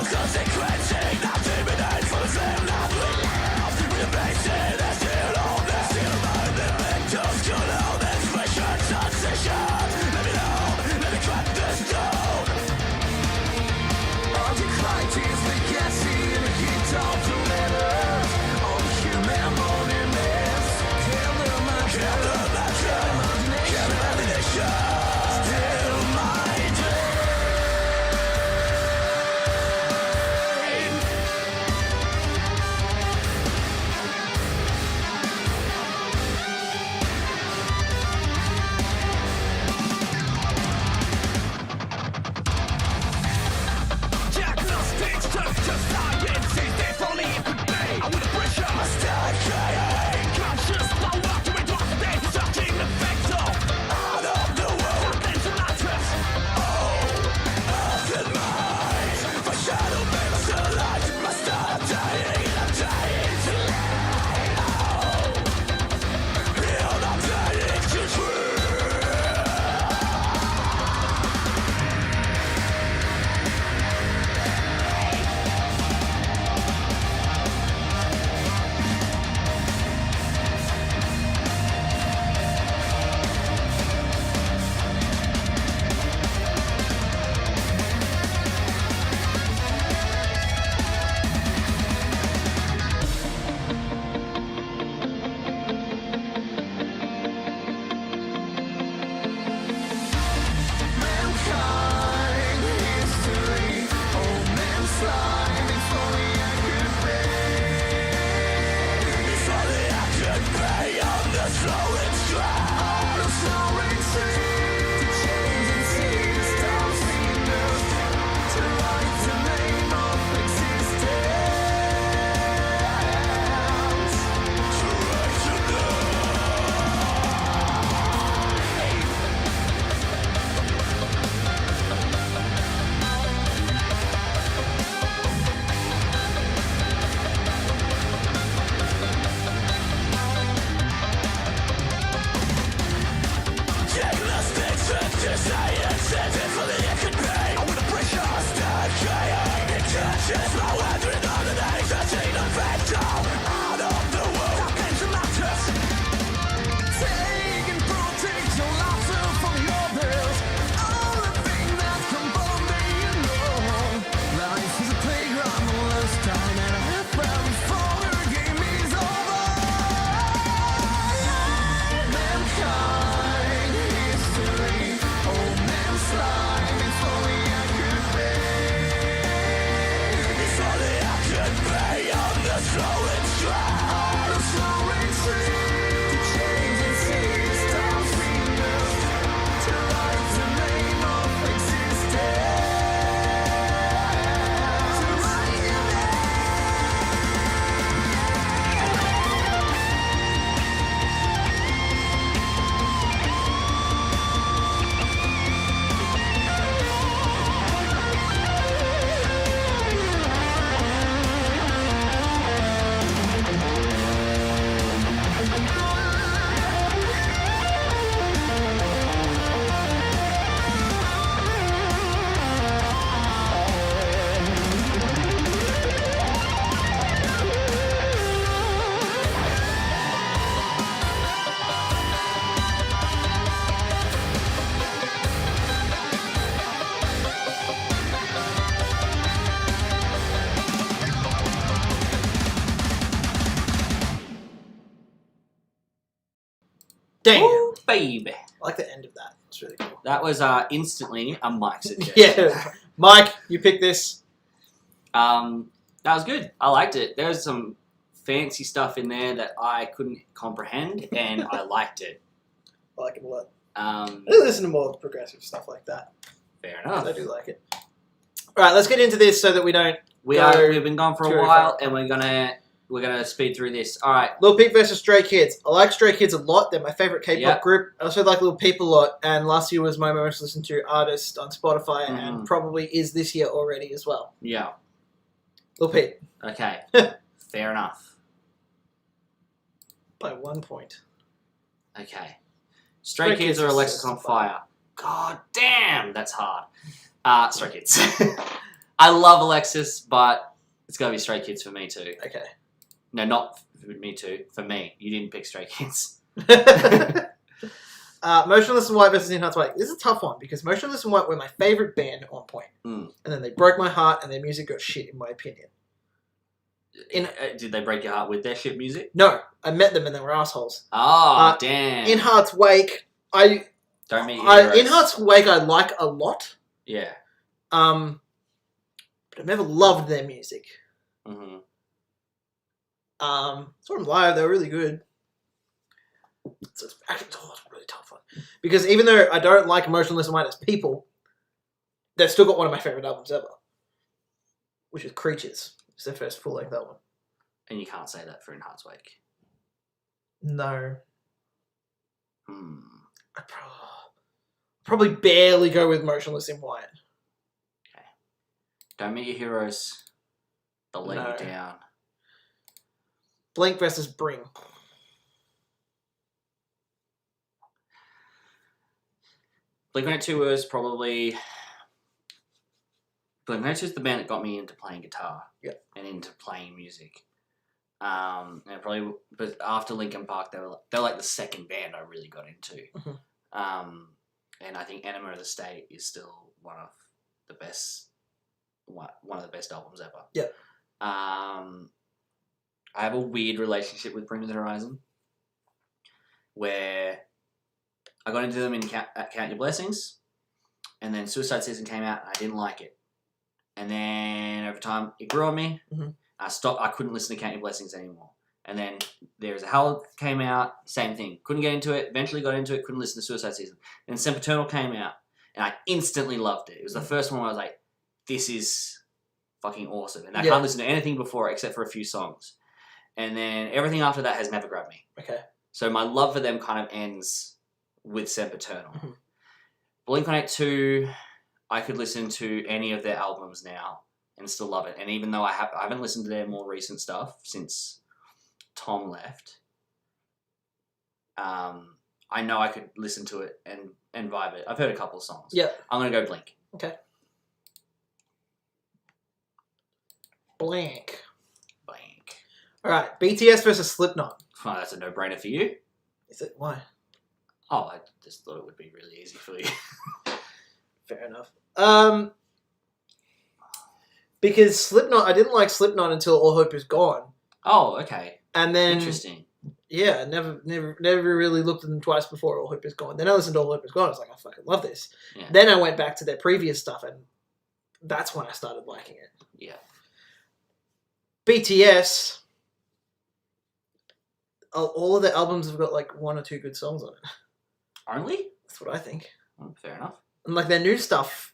Damn. Ooh, baby. I like the end of that. It's really cool. That was instantly a Mike suggestion. Yeah. Mike, you pick this. That was good. I liked it. There was some fancy stuff in there that I couldn't comprehend, and I liked it. I like it a lot. Um, I do listen to more progressive stuff like that. fair enough. I do like it. All right, let's get into this so that we don't. We've been gone for too a while, far. and we're gonna speed through this. All right. Lil Peep versus Stray Kids. I like Stray Kids a lot. They're my favorite K-pop Yep. group. I also like Lil Peep a lot. And last year was my most listened to artist on Spotify, Mhm. and probably is this year already as well. Yeah. Lil Peep Okay. Fair enough. by 1 point. Okay. Stray Kids or is Alexis on so Fire. God damn, that's hard. Stray Kids. I love Alexis, but it's gotta be Stray Kids for me too. Okay. No, not for me too. For me. You didn't pick Stray Kids. Motionless in White versus In Heart's Wake. This is a tough one because Motionless in White were my favorite band at one point. Mm. And then they broke my heart and their music got shit, in my opinion. Did they break your heart with their shit music? No, I met them and they were assholes. Oh, damn. In Heart's Wake, Don't meet your heroes. In Heart's Wake I like a lot. Yeah. But I've never loved their music. Mm-hmm. Saw them live, they were really good. So it's actually it's a really tough one. Because even though I don't like Motionless in White as people, they've still got one of my favourite albums ever. Which is Creatures. It's their first full length album. And you can't say that for In Heart's Wake. No. Hmm. I'd probably barely go with Motionless in White. Don't meet your heroes. They'll let No. you down. Blink versus Bring. Blink-182 was probably... Blink-182 is the band that got me into playing guitar. Yep. And into playing music. And but after Linkin Park, they're like the second band I really got into. Mhm. And I think Enema of the State is still one of the best albums ever. Yep. I have a weird relationship with Bring Me the Horizon, where I got into them in Count Your Blessings, and then Suicide Season came out, and I didn't like it. And then over time, it grew on me. Mhm. I couldn't listen to Count Your Blessings anymore. And then There's a Hell came out, same thing. Couldn't get into it, eventually got into it, couldn't listen to Suicide Season. And Sempiternal came out, and I instantly loved it. It was the first one where I was like, this is fucking awesome. And I can't listen to anything before it except for a few songs. And then everything after that has never grabbed me. Okay. So my love for them kind of ends with Sempiternal. Mhm. Blink-182, I could listen to any of their albums now and still love it. And even though I haven't listened to their more recent stuff since Tom left, I know I could listen to it and vibe it. I've heard a couple of songs. Yeah. I'm going to go Blink. Okay. Blank. Blink. Alright, BTS versus Slipknot. Oh, that's a no-brainer for you. Is it? Why? Oh, I just thought it would be really easy for you. Fair enough. Because Slipknot, I didn't like Slipknot until All Hope Is Gone. Oh, okay. And then... Interesting. Yeah, never really looked at them twice before All Hope Is Gone. Then I listened to All Hope Is Gone. I was like, I fucking love this. Yeah. Then I went back to their previous stuff, and that's when I started liking it. Yeah. BTS, all of their albums have got like one or two good songs on it. Only? That's what I think. Oh, fair enough. And like their new stuff,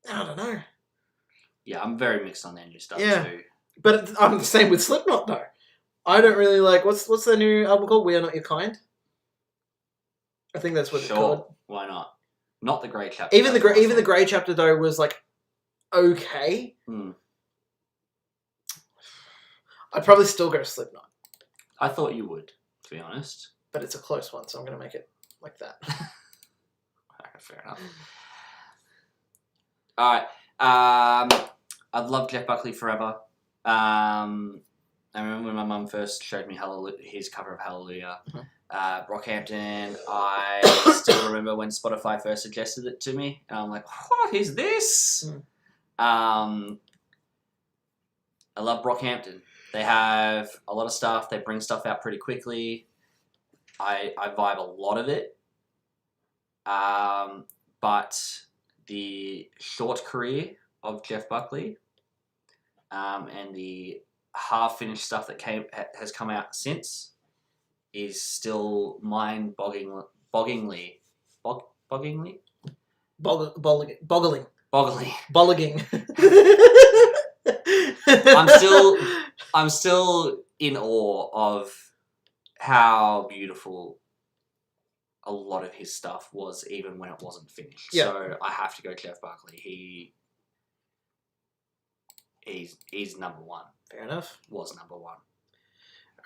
I don't know. Yeah, I'm very mixed on their new stuff Yeah. too. But I'm the same with Slipknot though. I don't really like what's their new album called? We Are Not Your Kind. I think that's what it's called. Sure. Why not? Not the Grey Chapter. Even the Grey Chapter though was like okay. Hmm. I'd probably still go Slipknot, I thought you would, to be honest. but it's a close one, so I'm gonna make it like that. Alright, fair enough. Alright. I've loved Jeff Buckley forever. I remember when my mum first showed me his cover of Hallelujah. Mhm. Brockhampton, I still remember when Spotify first suggested it to me. And I'm like, what is this? Mm. I love Brockhampton. They have a lot of stuff. They bring stuff out pretty quickly. I vibe a lot of it. But the short career of Jeff Buckley, and the half-finished stuff that has come out since is still mind-bogglingly boggling. Boggling. I'm still in awe of how beautiful a lot of his stuff was, even when it wasn't finished. Yeah. So I have to go Jeff Buckley. He's number one. Fair enough. Was number one.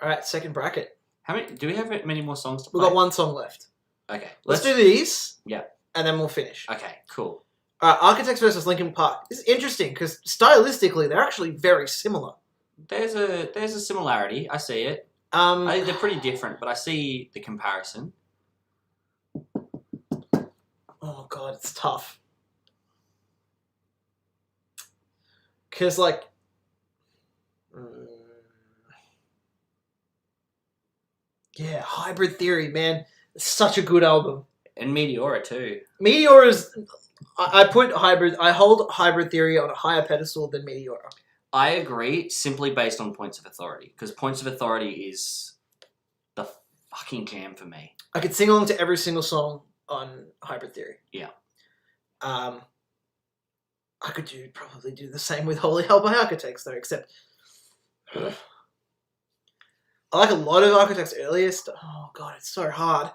All right, second bracket. How many? Do we have many more songs to play? We've got one song left. Okay. Let's do these. Yeah. And then we'll finish. Okay. Cool. All right, Architects versus Linkin Park. This is interesting because stylistically they're actually very similar. There's a similarity. I see it. They're pretty different, but I see the comparison. Oh god, it's tough. Because like, yeah, Hybrid Theory, man, it's such a good album. And Meteora too. Meteora is. I hold Hybrid Theory on a higher pedestal than Meteora. I agree, simply based on Points of Authority, because Points of Authority is the fucking jam for me. I could sing along to every single song on Hybrid Theory. Yeah. I could probably do the same with Holy Hell by Architects though, except I like a lot of Architects' earliest. Oh god, it's so hard.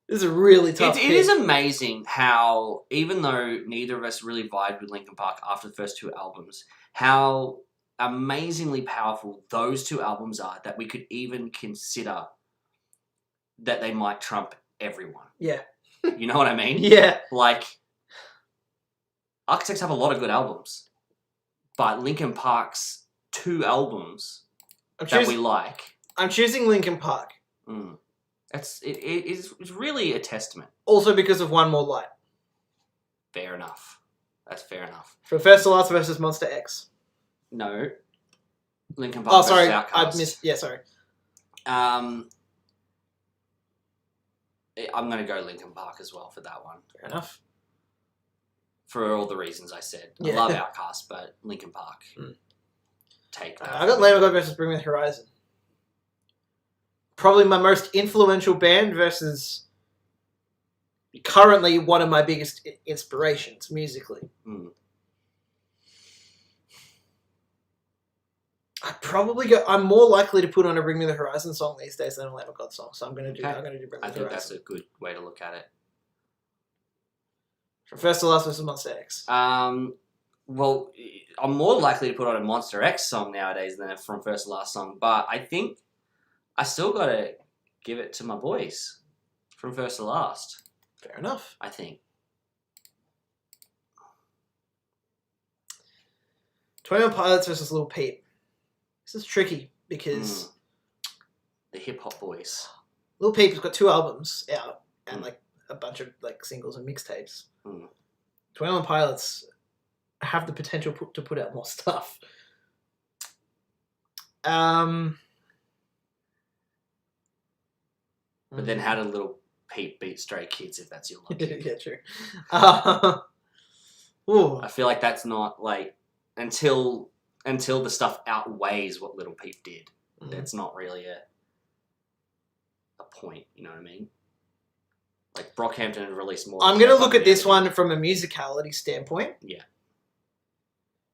This is a really tough. It is amazing how, even though neither of us really vibed with Linkin Park after the first two albums, how amazingly powerful those two albums are that we could even consider that they might trump everyone. Yeah. You know what I mean? Yeah. Like, Architects have a lot of good albums, but Linkin Park's two albums that we like. I'm choosing Linkin Park. It's really a testament. Also because of One More Light. Fair enough. That's fair enough. For First to Last versus Monster X. No. Linkin Park Oh, sorry. versus Outkast. I missed. Yeah, sorry. I'm going to go Linkin Park as well for that one. Fair enough. For all the reasons I said. Yeah. I love Outkast, but Linkin Park. Take that. I got Lamb of God versus Bring Me the Horizon. Probably my most influential band versus currently one of my biggest inspirations musically. I'm more likely to put on a Bring Me the Horizon song these days than a Lamb of God song, so I'm gonna do Bring Me the Horizon. I think that's a good way to look at it. From First to Last versus Monster X. Well, I'm more likely to put on a Monster X song nowadays than a From First to Last song, but I think I still gotta give it to my boys. From First to Last. Fair enough. I think. 21 Pilots versus Lil Peep. This is tricky because the hip hop boys. Lil Peep has got 2 albums out and like a bunch of like singles and mixtapes. 21 Pilots have the potential to put out more stuff. But then how did Lil Peep beat Stray Kids if that's your logic? Yeah, true. Ooh. I feel like that's not like until the stuff outweighs what Lil Peep did. That's not really a point, you know what I mean? Like Brockhampton had released more. I'm going to look at this one from a musicality standpoint. Yeah.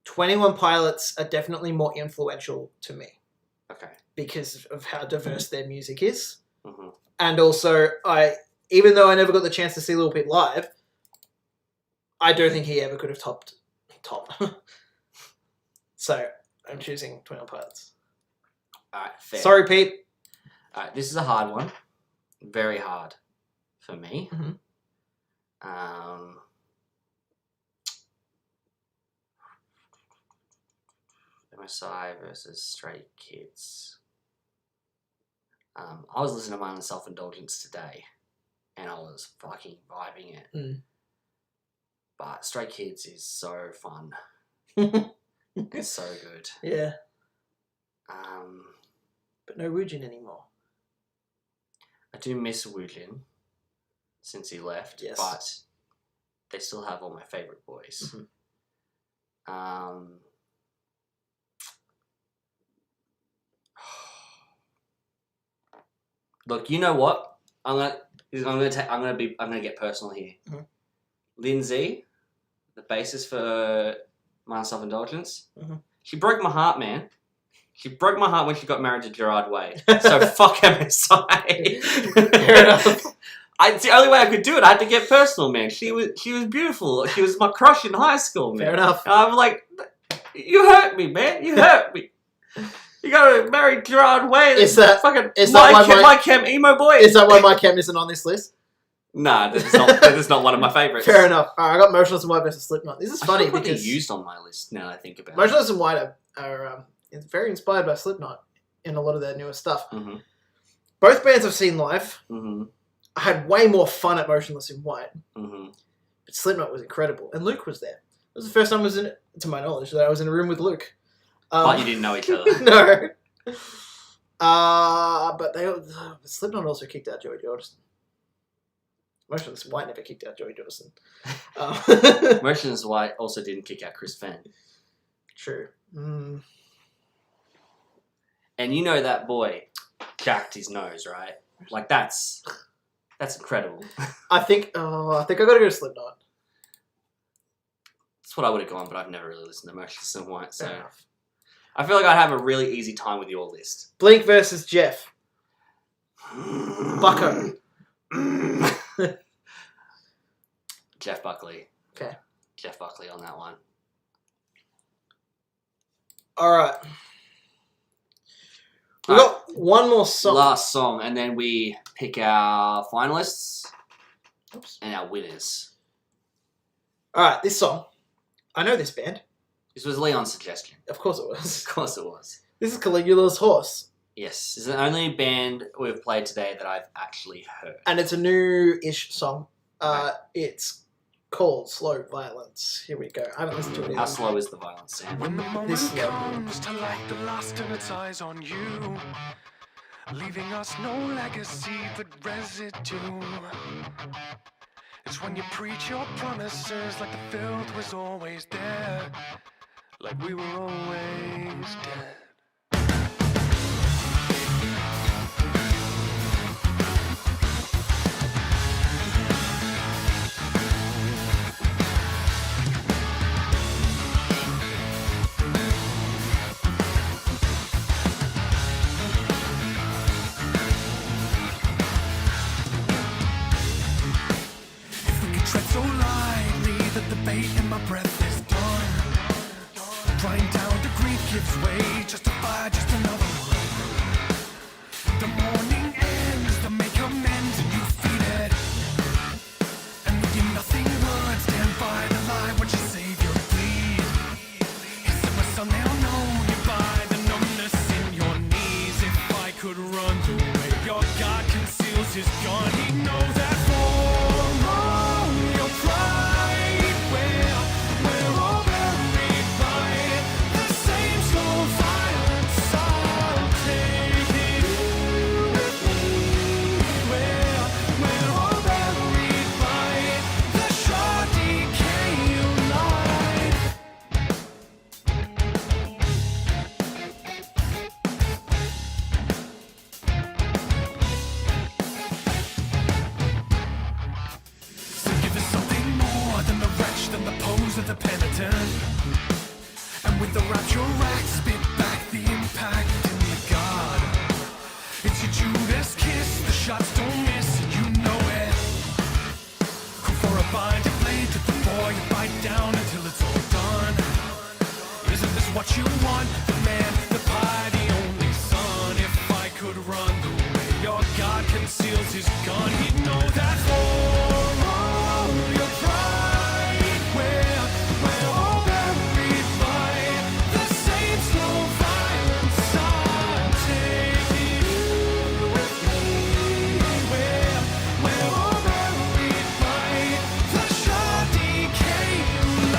21 Pilots are definitely more influential to me. Okay. Because of how diverse their music is. Mm-hmm. And also, even though I never got the chance to see Lil Peep live, I don't think he ever could have topped. So, I'm choosing 21 Pilots. Alright, fair. Sorry, Pete. Alright, this is a hard one. Very hard for me. MSI versus Stray Kids. I was listening to my own Self-Indulgence today, and I was fucking vibing it. But Stray Kids is so fun. It's so good. Yeah. But no Woojin anymore. I do miss Woodlin since he left, Yes. but they still have all my favourite boys. Look, you know what? I'm gonna get personal here. Mhm. Lindsay, the basis for My Self-Indulgence, Mhm. she broke my heart, man. She broke my heart when she got married to Gerard Way. So fuck MSI. Fair enough. It's the only way I could do it. I had to get personal, man. She was beautiful. She was my crush in high school, man. Fair enough. And I'm like, you hurt me, man. You hurt me. You gotta marry Gerard Way. Is that- fucking is that why my chem emo boy? Is that why my chem isn't on this list? Nah, that is not one of my favorites. Fair enough. Alright, I got Motionless in White versus Slipknot. This is I funny should have because used on my list now that I think about it. Motionless in White are very inspired by Slipknot in a lot of their newer stuff. Mm-hmm. Both bands I've seen live. Mm-hmm. I had way more fun at Motionless in White, Mm-hmm. but Slipknot was incredible, and Luke was there. It was the first time to my knowledge, that I was in a room with Luke. But you didn't know each other. No. But Slipknot also kicked out Joey Jordison. Motionless in White never kicked out Joey Jordison. Motionless White also didn't kick out Chris Fenn. True. Mm. And you know that boy jacked his nose, right? Like that's incredible. I think I gotta go to Slipknot. That's what I would have gone, but I've never really listened to Motionless in White, so Fair enough. I feel like I'd have a really easy time with your list. Blink versus Jeff. Bucko. Jeff Buckley. Okay. Jeff Buckley on that one. Alright. We Alright. got one more song. Last song, and then we pick our finalists Oops. and our winners. Alright, this song. I know this band. This was Leon's suggestion. Of course it was. Of course it was. This is Caligula's Horse. Yes, this is the only band we've played today that I've actually heard. And it's a new-ish song. It's called Slow Violence. Here we go. I haven't listened to it How yet. slow is the violence, Sam? When the moment This level. comes to light the last in its eyes on you, leaving us no legacy but residue. It's when you preach your promises like the filth was always there, like we were always dead. Tread so lightly that the bait in my breath is done. Drying down, the grief gives way. Justify just another one. The morning ends, the make amends, and you feed it. And with your nothing words, stand by the lie. Watch your savior bleed. His summer sun now know you by the numbness in your knees. If I could run the way your God conceals his gun, he knows that for your pride, we're all buried by the same slow violence. I'll take it with me. We're all buried by the short decay of life. So give us something more than the wretch, than the pose of the penitent. And with the rapture rack, spit back the impact in the God. It's your Judas kiss, the shots don't miss, and you know it. Go for a binding blade to the boy, you bite down until it's all done. Isn't this what you want? The man, the pie, the only son. If I could run the way your God conceals his gun, he'd know that for all your pride, we're all buried by the same slow violence. I'll take it with me. We're all buried by the short decay of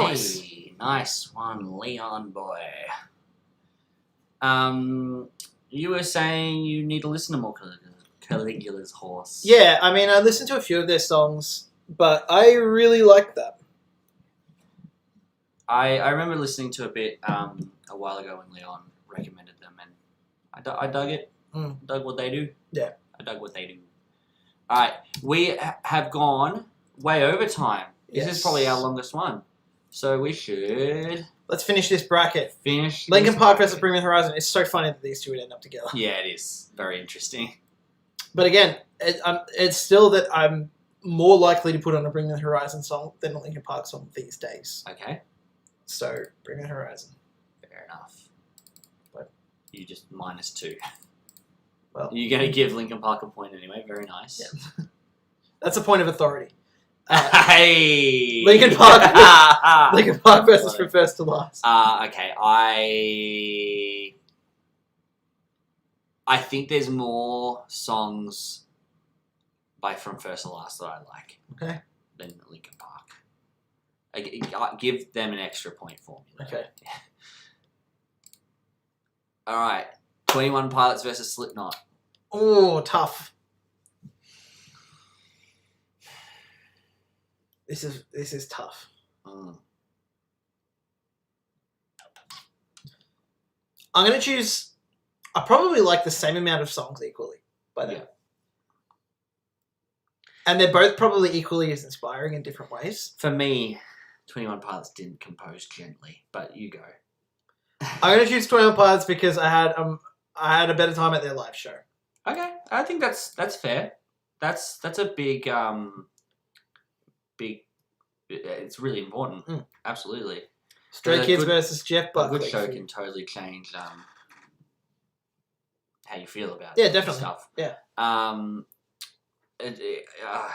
Nice. Hey, nice one, Leon boy. You were saying you need to listen to more Caligula's Horse. Yeah, I mean, I listened to a few of their songs, but I really like that. I remember listening to a bit a while ago when Leon recommended them, and I dug it. Dug what they do. Yeah. I dug what they do. All right, we have gone way over time. This is probably our longest one, so we should Let's finish this bracket. finish. Linkin this Park bracket. versus Bring Me the Horizon. It's so funny that these two would end up together. Yeah, it is very interesting. But again, it's still that I'm more likely to put on a Bring Me the Horizon song than a Linkin Park song these days. Okay, So, Bring Me the Horizon. fair enough. But You just -2. Well, You're going to give Linkin Park a point anyway. Very nice. Yeah. That's a point of authority. Hey! Linkin Park. Linkin Park versus From First to Last. Okay, I think there's more songs by From First to Last that I like Okay. than Linkin Park. I give them an extra point for me. Though. Okay. All right, 21 Pilots versus Slipknot. Oh, tough. This is tough. Mm. I'm gonna choose. I probably like the same amount of songs equally by them. Yeah. And they're both probably equally as inspiring in different ways. For me, 21 Pilots didn't compose gently, but you go. I'm gonna choose 21 Pilots because I had a better time at their live show. Okay, I think that's fair. That's a big. It's really important. Mm. Absolutely. Stray A Kids good- versus Jeff A Buckley. good show can totally change how you feel about Yeah, definitely. stuff. Yeah.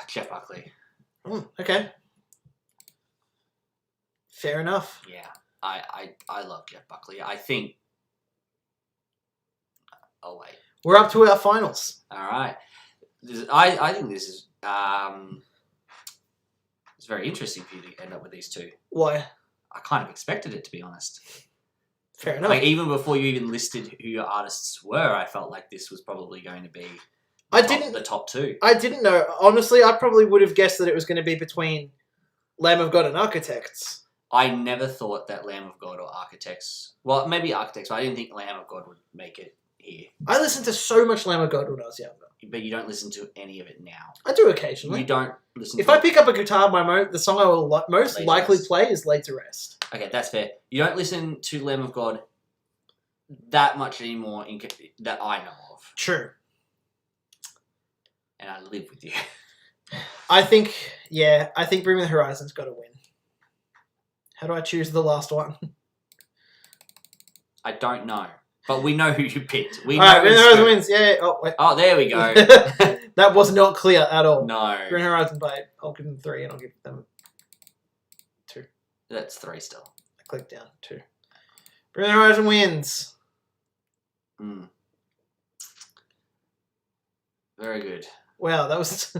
Jeff Buckley. Okay. Fair enough. Yeah, I love Jeff Buckley. I think. Oh wait. We're up to our finals. All right. I think this is it's very interesting for you to end up with these two. Why? I kind of expected it, to be honest. Fair enough. Like even before you even listed who your artists were, I felt like this was probably going to be the top two. I didn't know. Honestly, I probably would have guessed that it was going to be between Lamb of God and Architects. I never thought that Lamb of God or Architects. Well, maybe Architects, but I didn't think Lamb of God would make it here. I listened to so much Lamb of God when I was younger. But you don't listen to any of it now. I do occasionally. You don't listen. If to I pick up a guitar, the song I will most Laid to likely Rest. play is Laid to Rest. Okay, that's fair. You don't listen to Lamb of God that much anymore that I know of, True. and I live with you. I think Bring Me the Horizon's got to win. How do I choose the last one? I don't know, but we know who you picked. We All right, Bring Me the it's Horizon good. wins. Yeah. Oh, wait. Oh, there we go. That was not clear at all. No, Bring Me the Horizon I'll give them 3 and I'll give them 2. that's 3 still. I clicked down 2. Bring Me the Horizon wins. Mm. Very good. Wow, that was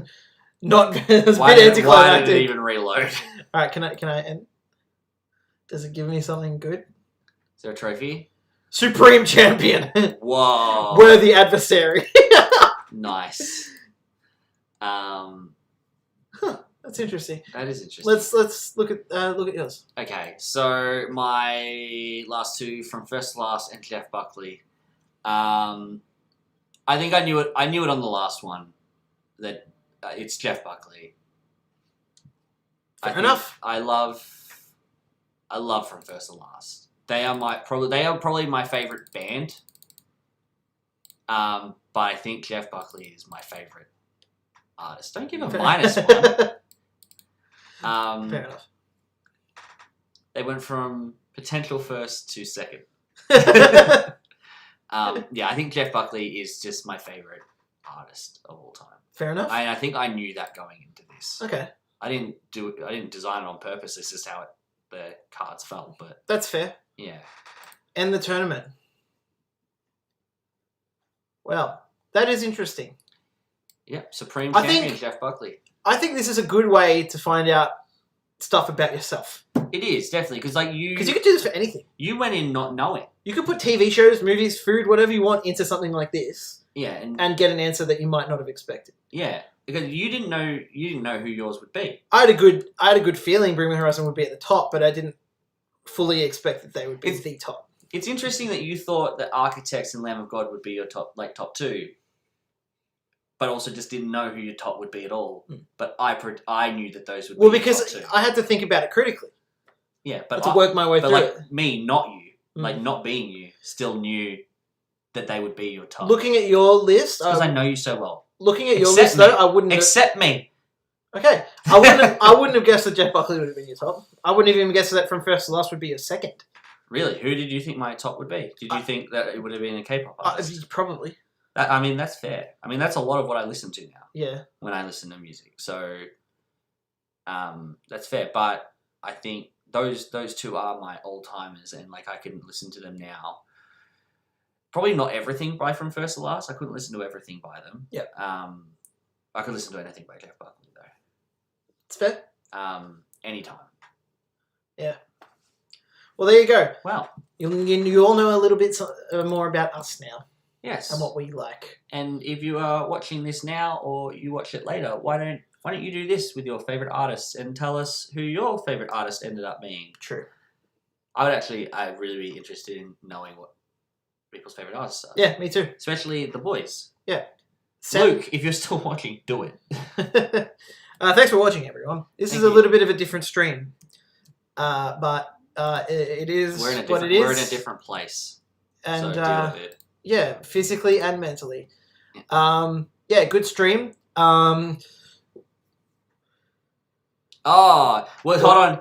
not. It was a Why bit did it anticlimactic. even reload? All right, can I end? Does it give me something good? Is there a trophy? Supreme Champion, Whoa. worthy adversary. Nice. That's interesting. That is interesting. Let's look at yours. Okay, so my last two, From First to Last and Jeff Buckley. I think I knew it. I knew it on the last one that it's Jeff Buckley. Fair think enough. I love From First to Last. They are probably my favorite band. But I think Jeff Buckley is my favorite artist. Don't give a -1. Fair enough. They went from potential first to second. Yeah, I think Jeff Buckley is just my favorite artist of all time. Fair enough. I think I knew that going into this. Okay, I didn't design it on purpose. It's just how the cards fell. But that's fair. yeah, End the tournament. Well, that is interesting. yep. Supreme I champion think- Jeff Buckley. I think this is a good way to find out stuff about yourself. It is definitely because like Because you could do this for anything. you went in not knowing. You could put TV shows, movies, food, whatever you want into something like this Yeah, and get an answer that you might not have expected. yeah, because you didn't know who yours would be. I had a good feeling Bring Me the Horizon would be at the top, but I didn't fully expect that they would be the top. It's interesting that you thought that Architects and Lamb of God would be your top two, but also just didn't know who your top would be at all. But I knew that those would be Well, your because top two. I had to think about it critically. Yeah, but To work my way through like it. me, not you, like not being you, still knew that they would be your top. Looking at your list, because I know you so well. looking at your Accept list me. though, I wouldn't. Accept me. Okay, I wouldn't have guessed that Jeff Buckley would have been your top. I wouldn't have even guessed that From First to Last would be your second. Really? Who did you think my top would be? Did you think that it would have been a K-pop artist? Probably. I mean, that's fair. I mean, that's a lot of what I listen to now Yeah. when I listen to music. So, that's fair. But I think those two are my old timers, and like I can listen to them now. Probably not everything by From First to Last. I couldn't listen to everything by them. Yeah. I could listen to anything by Jeff Buckley though. It's fair. Anytime. Yeah. Well, there you go. Well, You all know a little bit more about us now yes. and what we like. And if you are watching this now or you watch it later, why don't you do this with your favorite artists and tell us who your favorite artist ended up being? True. I'd really be interested in knowing what people's favorite artists are. Yeah, me too. Especially the boys. Yeah. Luke, if you're still watching, do it. Thanks for watching, everyone. This Thank is a you. little bit of a different stream, but it is what it is. We're in a different place. And so deal with it. yeah, physically and mentally. Yeah. Yeah, good stream. Oh, well, hold on.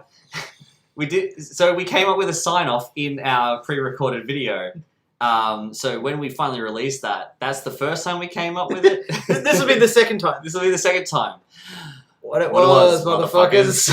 We came up with a sign off in our pre-recorded video. So when we finally release that, that's the first time we came up with it. This will be the second time. This will be the second time. What it What it was, was, motherfuckers.